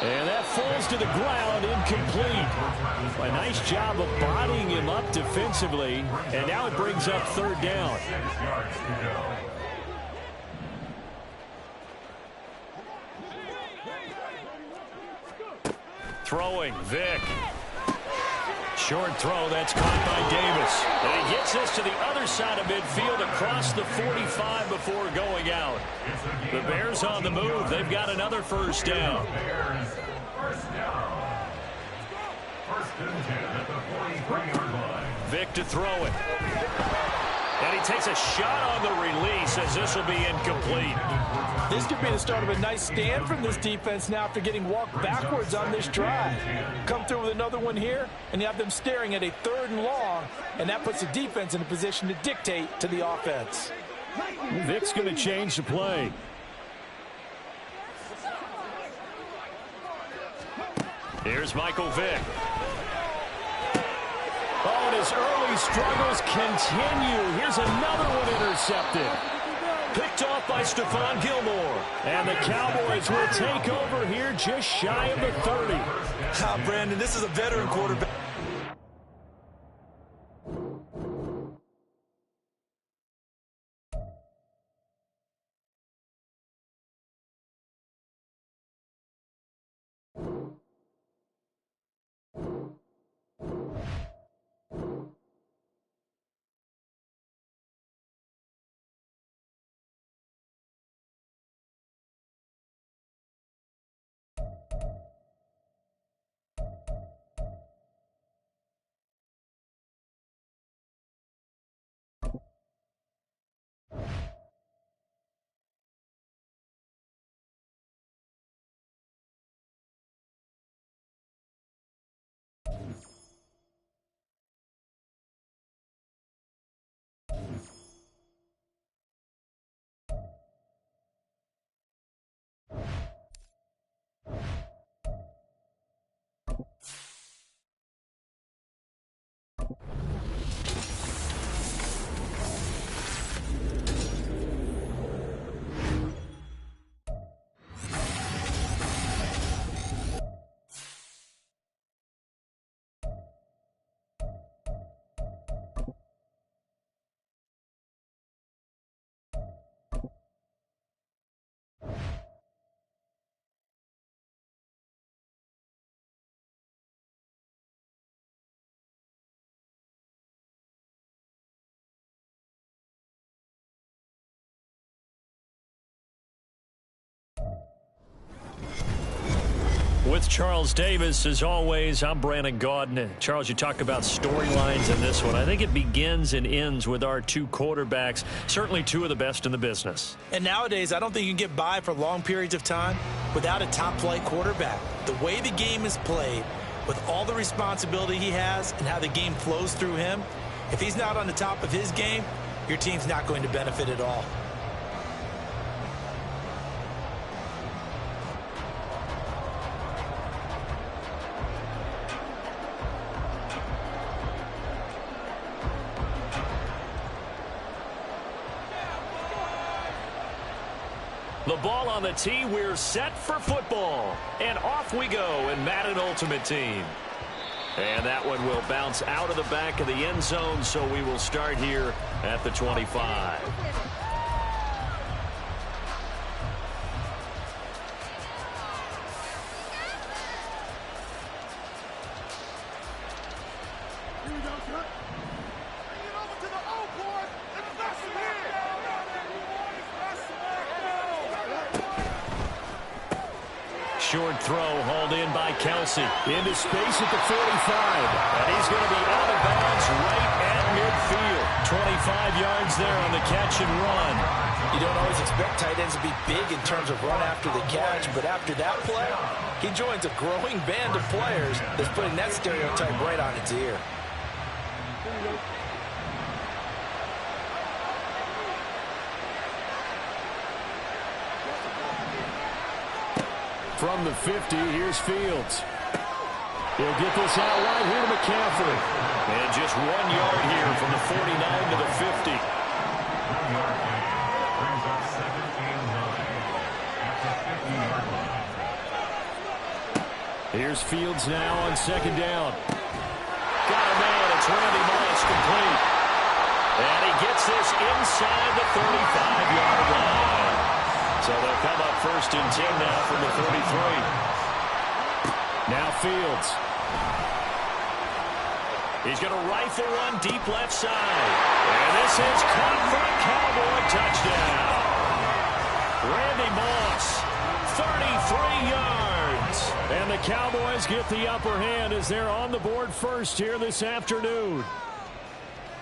[SPEAKER 1] And that falls to the ground, incomplete. A nice job of bodying him up defensively. And now it brings up 3rd down.
[SPEAKER 3] 6 yards to go.
[SPEAKER 1] Throwing, Vick. Short throw, that's caught by Davis. And he gets this to the other side of midfield across the 45 before going out. The Bears on the move. They've got another 1st down.
[SPEAKER 3] Bears, 1st down. 1st and 10 at the 43-yard line.
[SPEAKER 1] Vick to throw it. And he takes a shot on the release as this will be incomplete.
[SPEAKER 2] This could be the start of a nice stand from this defense now after getting walked backwards on this drive. Come through with another one here, and you have them staring at a 3rd and long, and that puts the defense in a position to dictate to the offense.
[SPEAKER 1] Vick's going to change the play. Here's Michael Vick. Oh, and his early struggles continue. Here's another one intercepted. Picked off by Stephon Gilmore. And the Cowboys will take over here just shy of the 30.
[SPEAKER 6] Brandon, this is a veteran quarterback.
[SPEAKER 1] With Charles Davis, as always, I'm Brandon Gaudin. Charles, you talk about storylines in this one. I think it begins and ends with our two quarterbacks, certainly two of the best in the business.
[SPEAKER 2] And nowadays, I don't think you can get by for long periods of time without a top-flight quarterback. The way the game is played, with all the responsibility he has and how the game flows through him, if he's not on the top of his game, your team's not going to benefit at all.
[SPEAKER 1] The ball on the tee, we're set for football. And off we go in Madden Ultimate Team. And that one will bounce out of the back of the end zone, so we will start here at the 25. Short throw hauled in by Kelsey.
[SPEAKER 5] Into space at the 45.
[SPEAKER 1] And he's going to be out of bounds right at midfield. 25 yards there on the catch and run.
[SPEAKER 2] You don't always expect tight ends to be big in terms of run after the catch, but after that play, he joins a growing band of players that's putting that stereotype right on its ear.
[SPEAKER 5] From the 50, here's Fields. He'll get this out wide here to McCaffrey.
[SPEAKER 1] And just 1 yard here from the 49 to the 50.
[SPEAKER 3] 1 yard gain brings up 2nd and 9 at the 50-yard line.
[SPEAKER 5] Here's Fields now on 2nd down.
[SPEAKER 1] Got a man. It's Randy Moss complete. And he gets this inside the 35-yard line. So they'll come up 1st and 10 now from the 33.
[SPEAKER 5] Now Fields.
[SPEAKER 1] He's going to rifle one deep left side. And this is caught for a Cowboy touchdown. Randy Moss, 33 yards. And the Cowboys get the upper hand as they're on the board first here this afternoon.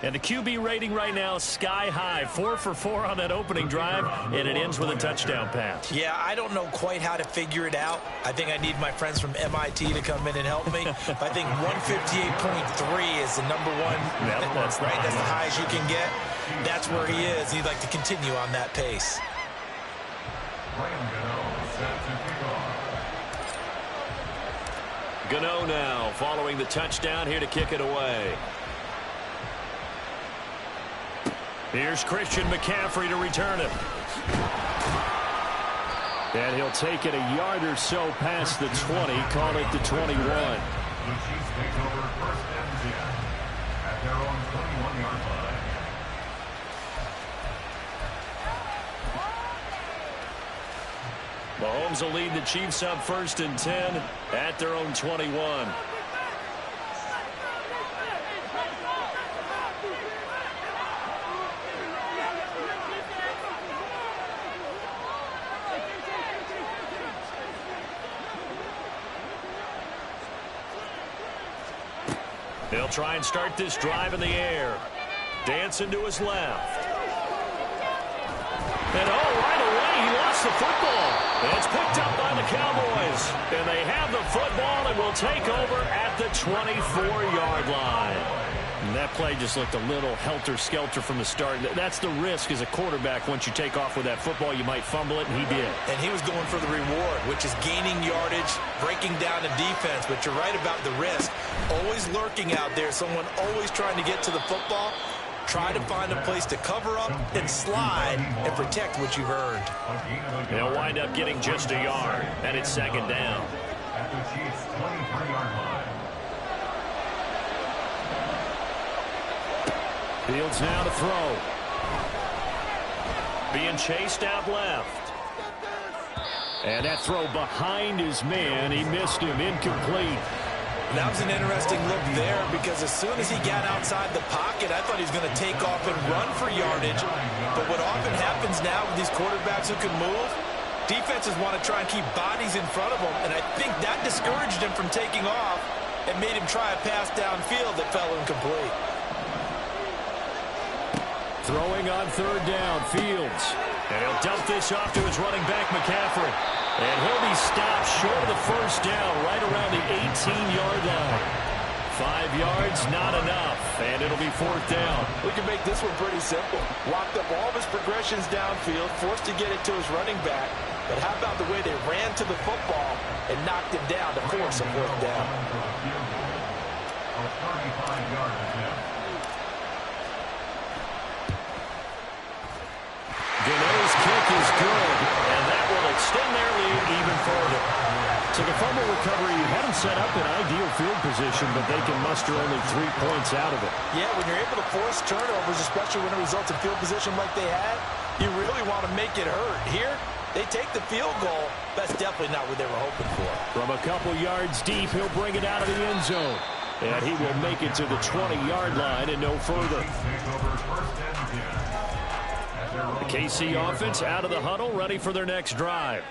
[SPEAKER 1] And the QB rating right now, sky high. 4 for 4 on that opening drive, and it ends with a touchdown pass.
[SPEAKER 2] Yeah, I don't know quite how to figure it out. I think I need my friends from MIT to come in and help me. I think 158.3 is the number one.
[SPEAKER 1] Yep,
[SPEAKER 2] that's right. That's the highest you can get. That's where he is. He'd like to continue on that pace.
[SPEAKER 1] Gano now following the touchdown here to kick it away. Here's Christian McCaffrey to return it.
[SPEAKER 5] And he'll take it a yard or so past the 20, call it the 21.
[SPEAKER 3] The Chiefs take over 1st and 10 at their own 21-yard line.
[SPEAKER 1] Mahomes will lead the Chiefs up 1st and 10 at their own 21. They'll try and start this drive in the air. Dancing to his left. And right away, he lost the football. And it's picked up by the Cowboys. And they have the football and will take over at the 24-yard line.
[SPEAKER 5] And that play just looked a little helter-skelter from the start. That's the risk as a quarterback. Once you take off with that football, you might fumble it, and he did.
[SPEAKER 2] And he was going for the reward, which is gaining yardage, breaking down the defense. But you're right about the risk. Always lurking out there, someone always trying to get to the football. Try to find a place to cover up and slide and protect what you've earned.
[SPEAKER 1] They'll wind up getting just a yard, and it's 2nd down.
[SPEAKER 3] At the Chiefs' 23-yard line.
[SPEAKER 5] Fields now to throw.
[SPEAKER 1] Being chased out left.
[SPEAKER 5] And that throw behind his man. He missed him. Incomplete.
[SPEAKER 2] That was an interesting look there because as soon as he got outside the pocket, I thought he was going to take off and run for yardage. But what often happens now with these quarterbacks who can move, Defenses want to try and keep bodies in front of them, and I think that discouraged him from taking off and made him try a pass downfield that fell incomplete.
[SPEAKER 5] Throwing on third down, Fields. And he'll dump this off to his running back, McCaffrey. And he'll be stopped short of the first down, right around the 18-yard line. 5 yards, not enough, and it'll be fourth down.
[SPEAKER 2] We can make this one pretty simple. Walked up all of his progressions downfield, forced to get it to his running back. But how about the way they ran to the football and knocked him down to force a fourth down?
[SPEAKER 3] A 35-yard attempt.
[SPEAKER 5] Gannet's kick is good, and that will extend their lead even further. Took a fumble recovery. You had them set up in ideal field position, but they can muster only 3 points out of it.
[SPEAKER 2] Yeah, when you're able to force turnovers, especially when it results in field position like they had, you really want to make it hurt. Here, they take the field goal. That's definitely not what they were hoping for.
[SPEAKER 5] From a couple yards deep, he'll bring it out of the end zone. And he will make it to the 20-yard line and no further. The KC offense out of the huddle, ready for their next drive.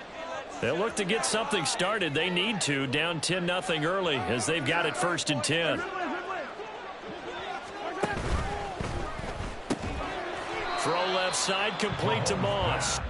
[SPEAKER 5] They'll look to get something started. They need to, down 10-0 early, as they've got it 1st and 10. Throw left side, complete to Moss.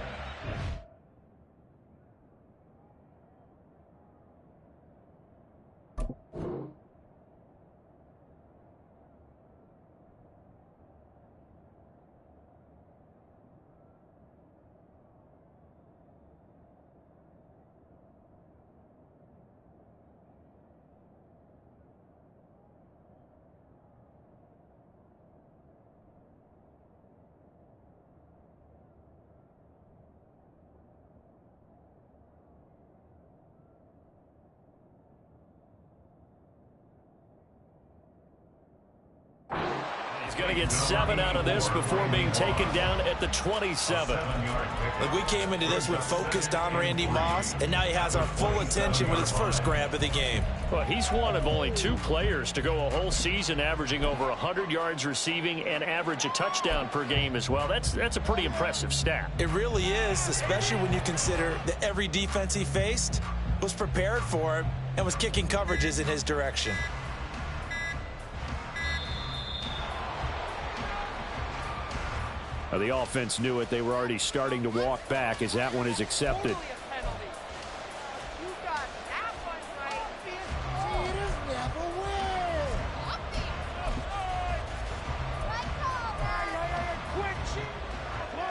[SPEAKER 5] Going to get 7 out of this before being taken down at the 27.
[SPEAKER 2] Look, we came into this one focused on Randy Moss, and now he has our full attention with his first grab of the game.
[SPEAKER 5] Well, he's one of only 2 players to go a whole season averaging over 100 yards receiving and average a touchdown per game as well. That's a pretty impressive stat.
[SPEAKER 2] It really is, especially when you consider that every defense he faced was prepared for him and was kicking coverages in his direction.
[SPEAKER 5] The offense knew it. They were already starting to walk back as that one is accepted.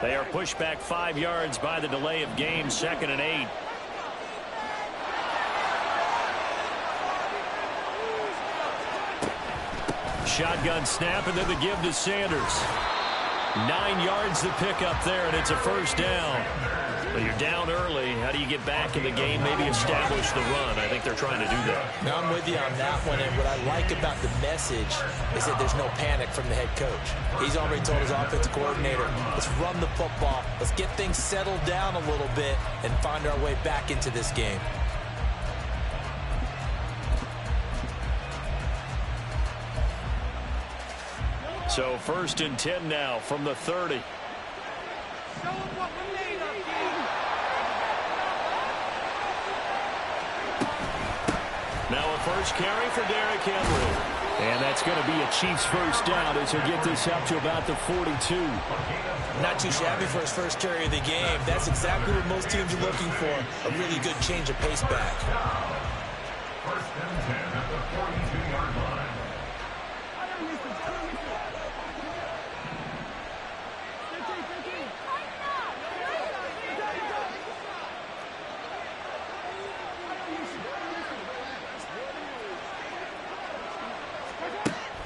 [SPEAKER 5] They are pushed back 5 yards by the delay of game, 2nd and 8. Shotgun snap, and then the give to Sanders. 9 yards to pick up there, and it's a first down. But you're down early. How do you get back in the game, maybe establish the run? I think they're trying to do that.
[SPEAKER 2] Now, I'm with you on that one, and what I like about the message is that there's no panic from the head coach. He's already told his offensive coordinator, let's run the football, let's get things settled down a little bit and find our way back into this game.
[SPEAKER 5] So 1st and 10 now from the 30. Now a first carry for Derrick Henry. And that's going to be a Chiefs first down as he'll get this up to about the 42.
[SPEAKER 2] Not too shabby for his first carry of the game. That's exactly what most teams are looking for. A really good change of pace back.
[SPEAKER 3] 1st and 10 at the 42-yard line.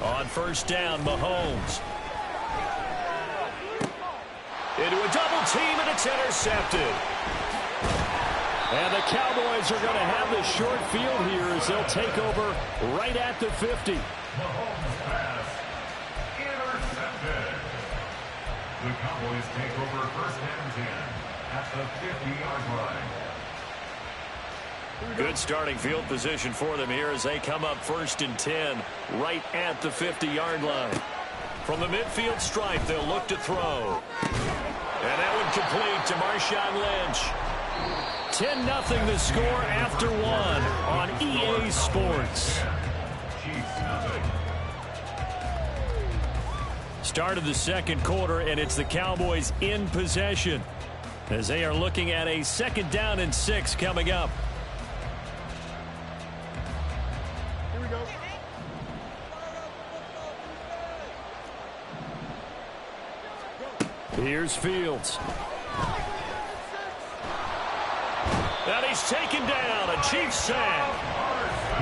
[SPEAKER 5] On first down, Mahomes. Into a double team, and it's intercepted. And the Cowboys are going to have the short field here as they'll take over right at the 50.
[SPEAKER 3] Mahomes pass intercepted. The Cowboys take over 1st and 10 at the 50-yard line.
[SPEAKER 5] Good starting field position for them here as they come up 1st and 10 right at the 50-yard line. From the midfield stripe, they'll look to throw. And that one complete to Marshawn Lynch. 10-0 the score after one on EA Sports. Start of the second quarter, and it's the Cowboys in possession as they are looking at a 2nd down and 6 coming up.
[SPEAKER 4] Here we go.
[SPEAKER 5] Here's Fields. And he's taken down. A Chiefs sack.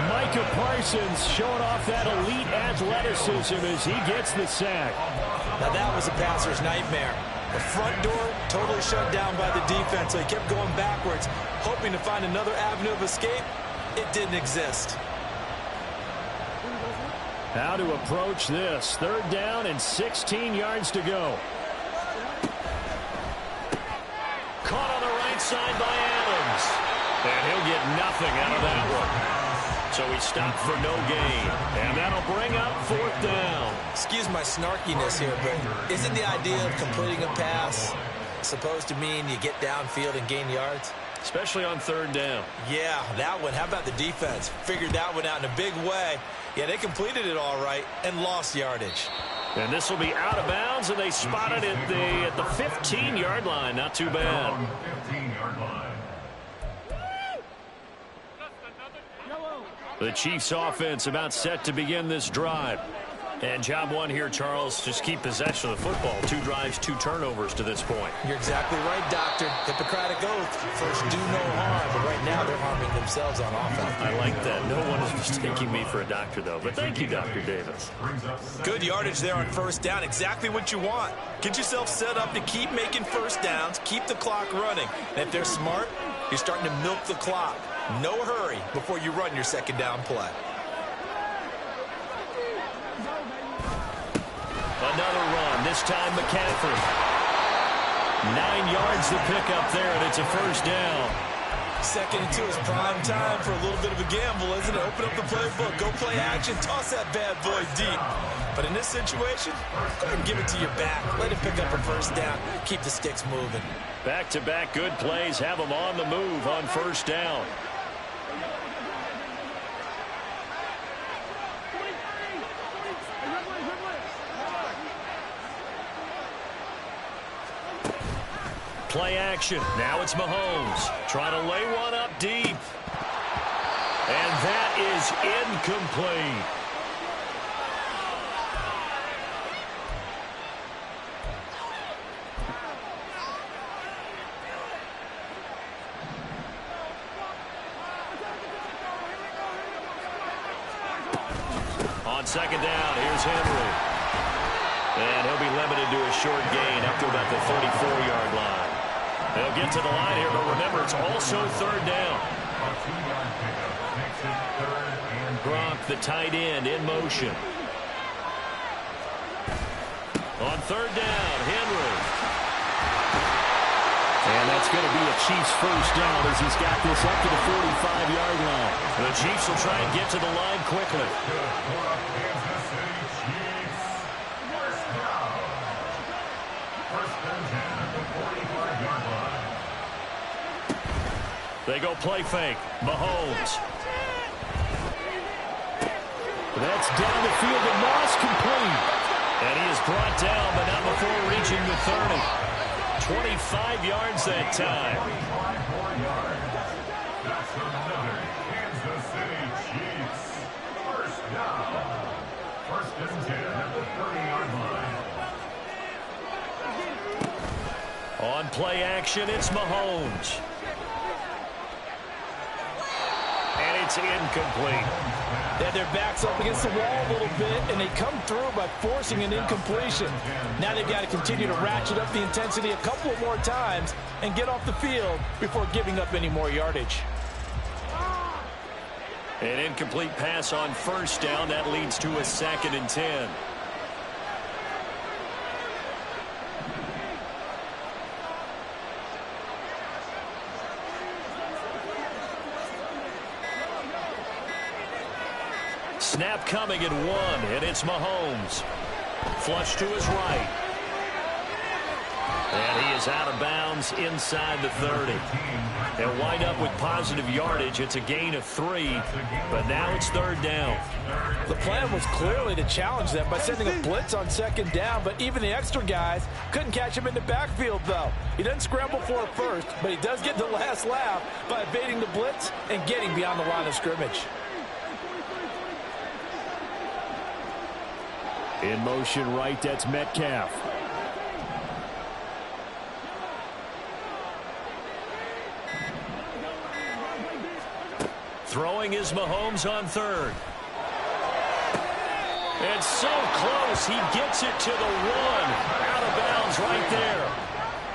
[SPEAKER 5] Micah Parsons showing off that elite athleticism as he gets the sack.
[SPEAKER 2] Now that was a passer's nightmare. The front door totally shut down by the defense, so he kept going backwards, hoping to find another avenue of escape. It didn't exist.
[SPEAKER 5] How to approach this. 3rd down and 16 yards to go. Caught on the right side by Adams. And he'll get nothing out of that one. So he stopped for no gain. And that'll bring up 4th down.
[SPEAKER 6] Excuse my snarkiness here, but isn't the idea of completing a pass supposed to mean you get downfield and gain yards?
[SPEAKER 5] Especially on 3rd down.
[SPEAKER 6] Yeah, that one. How about the defense? Figured that one out in a big way. Yeah, they completed it all right and lost yardage.
[SPEAKER 5] And this will be out of bounds, and they spotted it at the 15-yard line. Not too bad.
[SPEAKER 3] 15-yard line.
[SPEAKER 5] The Chiefs offense about set to begin this drive. And job one here, Charles, just keep possession of the football. 2 drives, 2 turnovers to this point.
[SPEAKER 6] You're exactly right, Doctor. Hippocratic oath. First, do no harm. But right now, they're harming themselves on offense.
[SPEAKER 5] I like that. No one is mistaking me for a doctor, though. But thank you, Dr. Davis.
[SPEAKER 2] Good yardage there on 1st down. Exactly what you want. Get yourself set up to keep making 1st downs, keep the clock running. And if they're smart, you're starting to milk the clock. No hurry before you run your 2nd down play.
[SPEAKER 5] Another run, this time McCaffrey. 9 yards to pick up there, and it's a 1st down.
[SPEAKER 2] 2nd and 2 is prime time for a little bit of a gamble, isn't it? Open up the playbook, go play action, toss that bad boy deep. But in this situation, go ahead and give it to your back. Let him pick up a 1st down. Keep the sticks moving.
[SPEAKER 5] Back-to-back good plays have them on the move on 1st down. Play action. Now it's Mahomes. Trying to lay one up deep. And that is incomplete. On 2nd down, here's Henry. And he'll be limited to a short gain up to about the 34-yard line. They'll get to the line here, but remember, it's also 3rd down. Gronk, the tight end, in motion. On 3rd down, Henry. And that's going to be a Chiefs 1st down as he's got this up to the 45-yard line. The Chiefs will try and get to the line quickly. They go play fake. Mahomes. That's down the field and Moss complete. And he is brought down, but not before reaching the 30. 25 yards that time.
[SPEAKER 3] That's another Kansas City Chiefs 1st down. 1st and 10 at the 30-yard line.
[SPEAKER 5] On play action, it's Mahomes. And it's incomplete.
[SPEAKER 2] They had their backs up against the wall a little bit, and they come through by forcing an incompletion. Now they've got to continue to ratchet up the intensity a couple of more times and get off the field before giving up any more yardage.
[SPEAKER 5] An incomplete pass on 1st down. That leads to a 2nd and 10. Snap coming at 1, and it's Mahomes. Flush to his right. And he is out of bounds inside the 30. They'll wind up with positive yardage. It's a gain of 3, but now it's 3rd down.
[SPEAKER 2] The plan was clearly to challenge them by sending a blitz on 2nd down, but even the extra guys couldn't catch him in the backfield, though. He doesn't scramble for it first, but he does get the last laugh by evading the blitz and getting beyond the line of scrimmage.
[SPEAKER 5] In motion right, that's Metcalf. Throwing is Mahomes on 3rd. It's so close. He gets it to the 1. Out of bounds right there.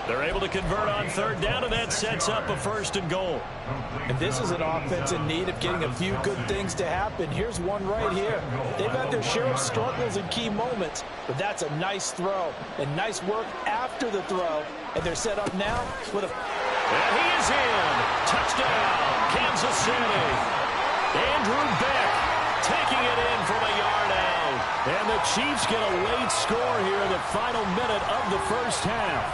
[SPEAKER 5] They're able to convert on 3rd down, and that sets up a 1st and goal.
[SPEAKER 2] And this is an offense in need of getting a few good things to happen. Here's one right here. They've had their share of struggles in key moments, but that's a nice throw and nice work after the throw. And they're set up now with a...
[SPEAKER 5] And he is in. Touchdown, Kansas City. Andrew Beck taking it in from a yard out. And the Chiefs get a late score here in the final minute of the 1st half.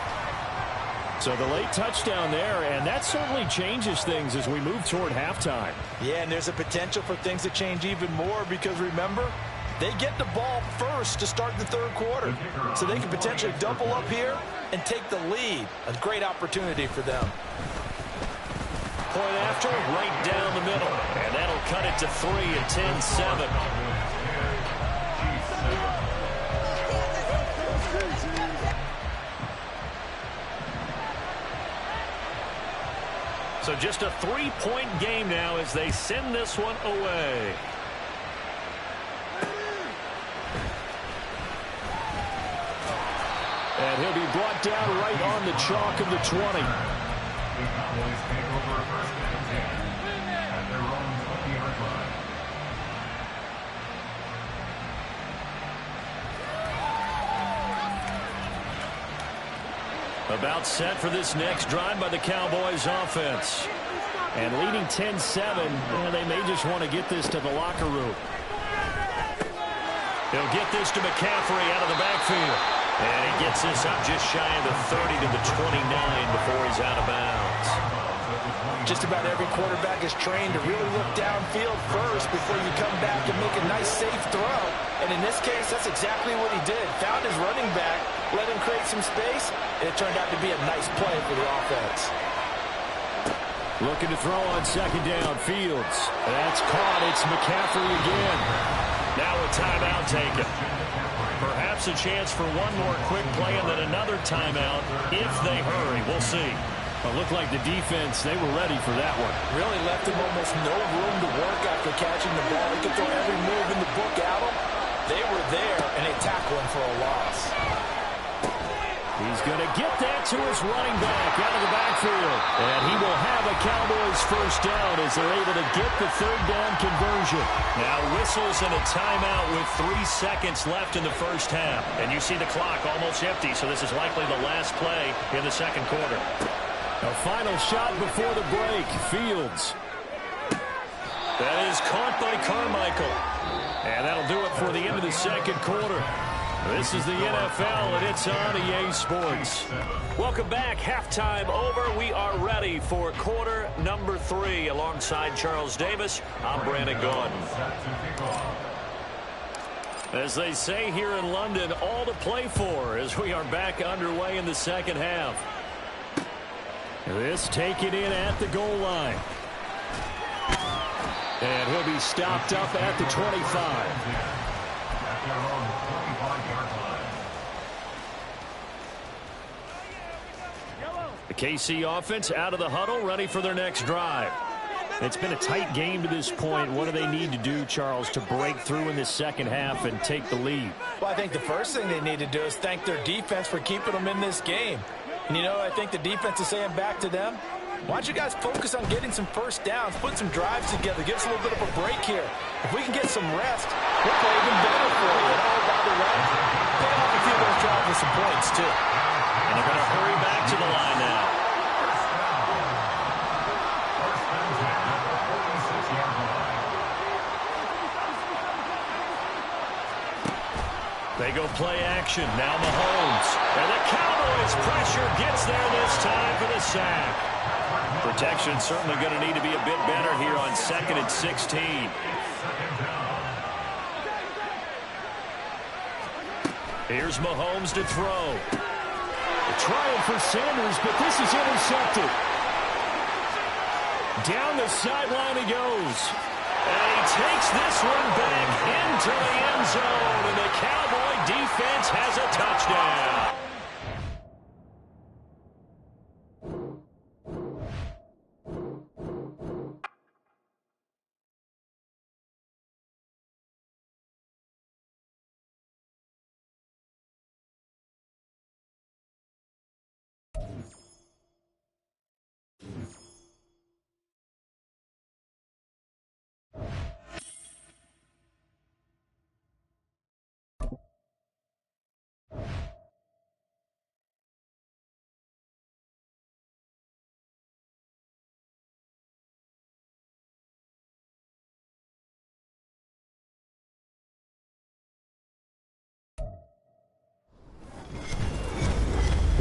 [SPEAKER 5] So the late touchdown there, and that certainly changes things as we move toward halftime.
[SPEAKER 2] Yeah, and there's a potential for things to change even more because, remember, they get the ball first to start the 3rd quarter. So they can potentially double up here and take the lead. A great opportunity for them.
[SPEAKER 5] Point after, right down the middle. And that'll cut it to 3 at 10-7. So just a 3-point game now as they send this one away. And he'll be brought down right on the chalk of the 20.
[SPEAKER 3] The Cowboys take over 1st and 10 at their own 20-yard line.
[SPEAKER 5] About set for this next drive by the Cowboys offense. And leading 10-7, they may just want to get this to the locker room. He'll get this to McCaffrey out of the backfield. And he gets this up just shy of the 30 to the 29 before he's out of bounds.
[SPEAKER 2] Just about every quarterback is trained to really look downfield first before you come back and make a nice, safe throw. And in this case, that's exactly what he did. Found his running back, let him create some space, and it turned out to be a nice play for the offense.
[SPEAKER 5] Looking to throw on 2nd down, Fields. That's caught. It's McCaffrey again. Now a timeout taken. Perhaps a chance for one more quick play and then another timeout if they hurry. We'll see. It looked like the defense, they were ready for that one.
[SPEAKER 2] Really left him almost no room to work after catching the ball. He could throw every move in the book at him. They were there, and they tackle him for a loss.
[SPEAKER 5] He's going to get that to his running back out of the backfield. And he will have a Cowboys 1st down as they're able to get the 3rd down conversion. Now whistles and a timeout with 3 seconds left in the 1st half. And you see the clock almost empty, so this is likely the last play in the 2nd quarter. A final shot before the break. Fields. That is caught by Carmichael. And that'll do it for the end of the 2nd quarter. This is the NFL, and it's on EA Sports. Welcome back. Halftime over. We are ready for quarter number 3. Alongside Charles Davis, I'm Brandon Gordon. As they say here in London, all to play for as we are back underway in the 2nd half. This taken in at the goal line. And he'll be stopped up at the 25. The KC offense out of the huddle, ready for their next drive. It's been a tight game to this point. What do they need to do, Charles, to break through in this 2nd half and take the lead?
[SPEAKER 2] Well, I think the first thing they need to do is thank their defense for keeping them in this game. And, you know, I think the defense is saying back to them, why don't you guys focus on getting some 1st downs, put some drives together, give us a little bit of a break here. If we can get some rest, we'll play even better for you. And oh, by the way, pay off a few of those drives with some points, too.
[SPEAKER 5] And they're going to hurry back to the line now. They go play action. Now Mahomes. And the Cowboys
[SPEAKER 1] Cowboys pressure gets there this time for the sack. Protection certainly going to need to be a bit better here on 2nd and 16. Here's Mahomes to throw. Trying for Sanders, but this is intercepted. Down the sideline he goes. And he takes this one back into the end zone. And the Cowboy defense has a touchdown.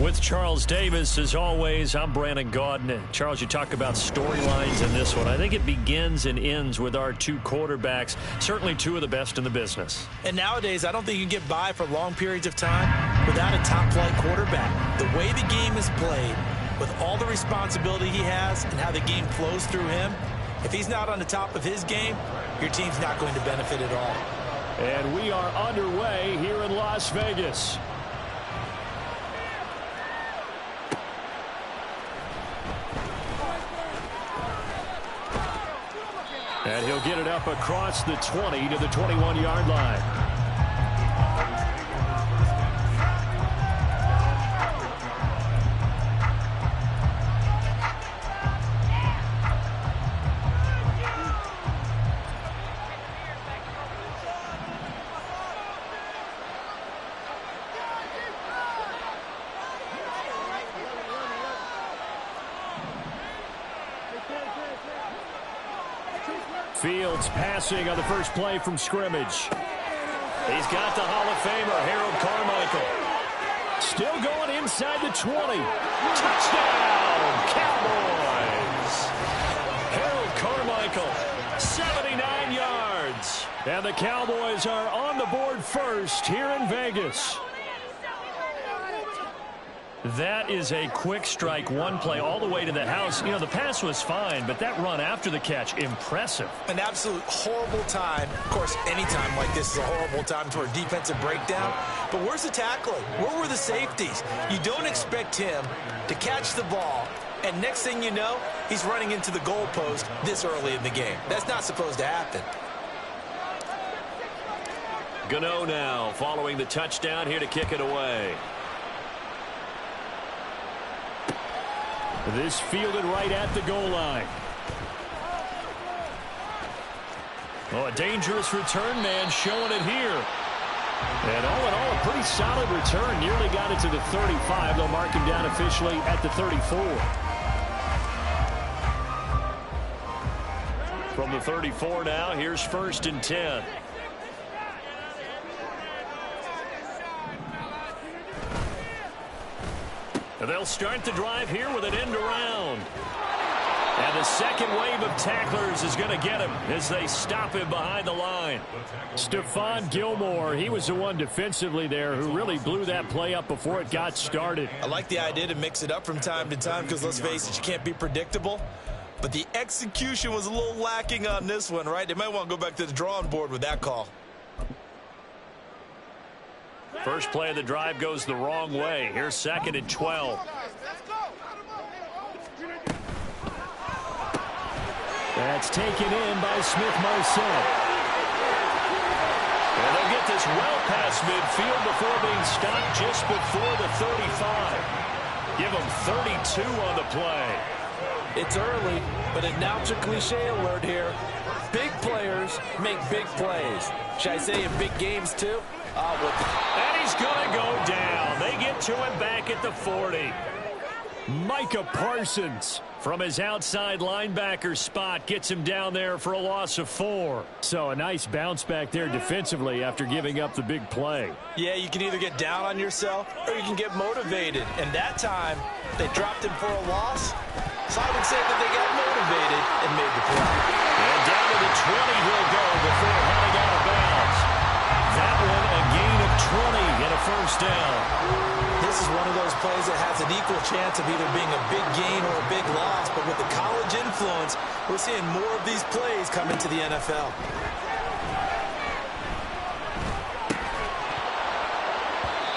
[SPEAKER 1] With Charles Davis, as always, I'm Brandon Gaudin. Charles, you talk about storylines in this one. I think it begins and ends with our two quarterbacks, certainly two of the best in the business.
[SPEAKER 2] And nowadays, I don't think you can get by for long periods of time without a top-flight quarterback. The way the game is played, with all the responsibility he has and how the game flows through him, if he's not on the top of his game, your team's not going to benefit at all.
[SPEAKER 1] And we are underway here in Las Vegas. And he'll get it up across the 20 to the 21-yard line. Fields passing on the first play from scrimmage. He's got the Hall of Famer, Harold Carmichael. Still going inside the 20. Touchdown, Cowboys! Harold Carmichael, 79 yards. And the Cowboys are on the board first here in Vegas. That is a quick strike, one play all the way to the house. You know, the pass was fine, but that run after the catch, impressive.
[SPEAKER 2] An absolute horrible time. Of course, any time like this is a horrible time for a defensive breakdown. But where's the tackling? Where were the safeties? You don't expect him to catch the ball, and next thing you know, he's running into the goalpost this early in the game. That's not supposed to happen.
[SPEAKER 1] Gano now following the touchdown here to kick it away. This fielded right at the goal line. Oh, a dangerous return man showing it here. And all in all, a pretty solid return. Nearly got it to the 35. They'll mark him down officially at the 34. From the 34 now, here's 1st and 10. And they'll start the drive here with an end around. And the second wave of tacklers is going to get him as they stop him behind the line. Stephon Gilmore, he was the one defensively there who really blew that play up before it got started.
[SPEAKER 2] I like the idea to mix it up from time to time because, let's face it, you can't be predictable. But the execution was a little lacking on this one, right? They might want to go back to the drawing board with that call.
[SPEAKER 1] First play of the drive goes the wrong way. Here's 2nd and 12. That's taken in by Smith-Marset. And they'll get this well past midfield before being stopped just before the 35. Give them 32 on the play.
[SPEAKER 2] It's early, but announcer cliche alert here. Big players make big plays. Should I say in big games too?
[SPEAKER 1] And he's going to go down. They get to him back at the 40.
[SPEAKER 5] Micah Parsons from his outside linebacker spot gets him down there for a loss of 4. So a nice bounce back there defensively after giving up the big play.
[SPEAKER 2] Yeah, you can either get down on yourself or you can get motivated. And that time, they dropped him for a loss. So I would say that they got motivated and made the play.
[SPEAKER 5] And down to the 20 he'll go before heading out of bounds. That one a gain of 20 and a first down.
[SPEAKER 2] This is one of those plays that has an equal chance of either being a big gain or a big loss. But with the college influence, we're seeing more of these plays come into the NFL.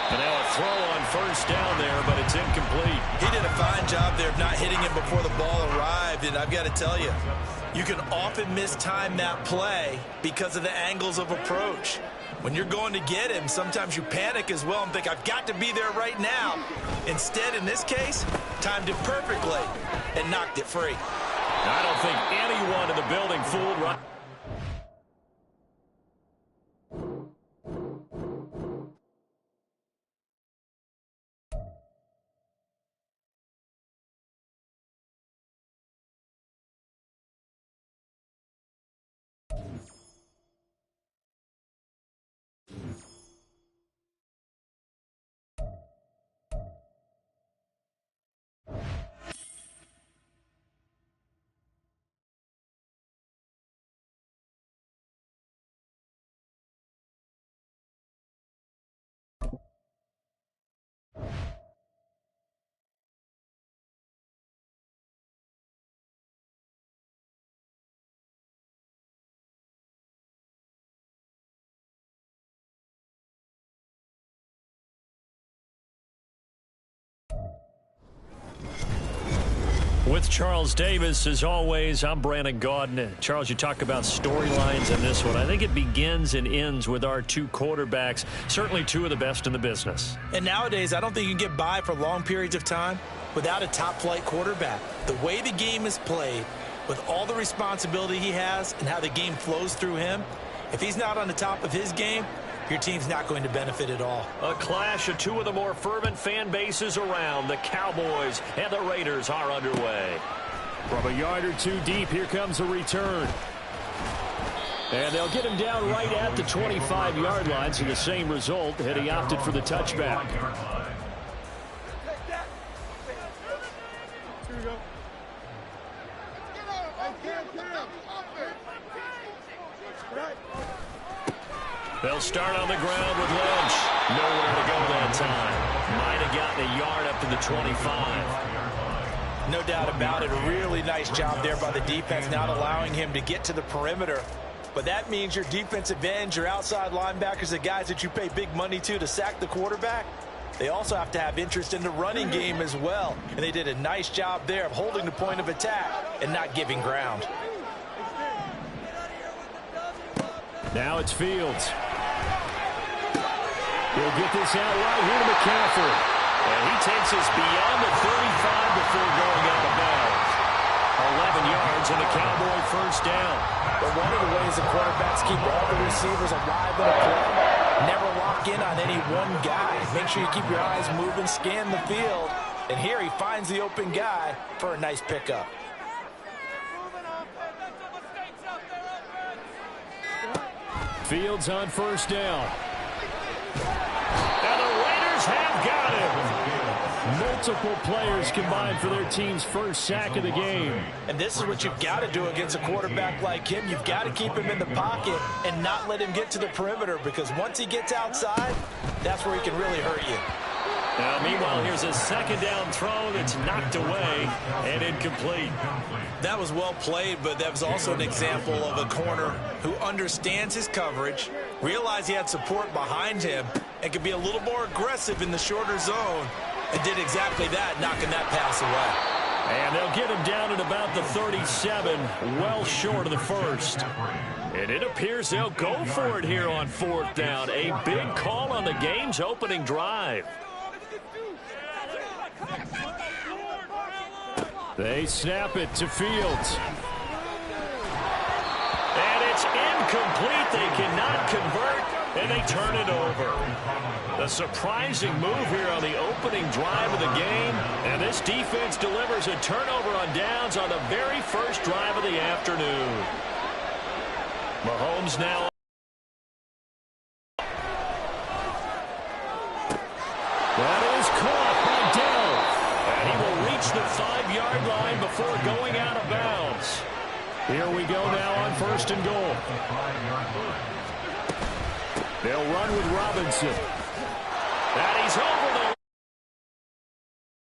[SPEAKER 5] And now a throw on first down there, but it's incomplete.
[SPEAKER 6] He did a fine job there of not hitting him before the ball arrived, and I've got to tell you, you can often mistime that play because of the angles of approach. When you're going to get him, sometimes you panic as well and think, I've got to be there right now. Instead, in this case, timed it perfectly and knocked it free.
[SPEAKER 5] I don't think anyone in the building fooled right. With Charles Davis, as always, I'm Brandon Gaudin. Charles, you talk about storylines in this one. I think it begins and ends with our two quarterbacks, certainly two of the best in the business.
[SPEAKER 2] And nowadays, I don't think you can get by for long periods of time without a top-flight quarterback. The way the game is played, with all the responsibility he has and how the game flows through him, if he's not on the top of his game, your team's not going to benefit at all.
[SPEAKER 5] A clash of two of the more fervent fan bases around. The Cowboys and the Raiders are underway. From a yard or two deep, here comes a return. And they'll get him down right at the 25-yard line, so the same result had he opted for the touchback. They'll start on the ground with Lynch. Nowhere to go that time. Might have gotten a yard up to the 25.
[SPEAKER 2] No doubt about it. A really nice job there by the defense, not allowing him to get to the perimeter. But that means your defensive ends, your outside linebackers, the guys that you pay big money to sack the quarterback, they also have to have interest in the running game as well. And they did a nice job there of holding the point of attack and not giving ground.
[SPEAKER 5] Now it's Fields. He'll get this out right here to McCaffrey. And he takes us beyond the 35 before going out of bounds. 11 yards and a Cowboy first down.
[SPEAKER 2] But one of the ways the quarterbacks keep all the receivers alive in a play, never lock in on any one guy. Make sure you keep your eyes moving, scan the field. And here he finds the open guy for a nice pickup.
[SPEAKER 5] Fields on first down. And the Raiders have got him. Multiple players combined for their team's first sack of the game.
[SPEAKER 2] And this is what you've got to do against a quarterback like him. You've got to keep him in the pocket and not let him get to the perimeter, because once he gets outside, that's where he can really hurt you.
[SPEAKER 5] Now, meanwhile, here's a second down throw that's knocked away and incomplete.
[SPEAKER 6] That was well played, but that was also an example of a corner who understands his coverage, realized he had support behind him, and could be a little more aggressive in the shorter zone, and did exactly that, knocking that pass away.
[SPEAKER 5] And they'll get him down at about the 37, well short of the first. And it appears they'll go for it here on fourth down. A big call on the game's opening drive. They snap it to Fields. And it's incomplete. They cannot convert.
[SPEAKER 1] and they turn it over. A surprising move here on the opening drive of the game, and this defense delivers a turnover on downs on the very first drive of the afternoon. Mahomes now. That is caught by Dell, and he will reach the 5-yard line before going out of bounds. Here we go now on 1st and goal. They'll run with Robinson. And he's over the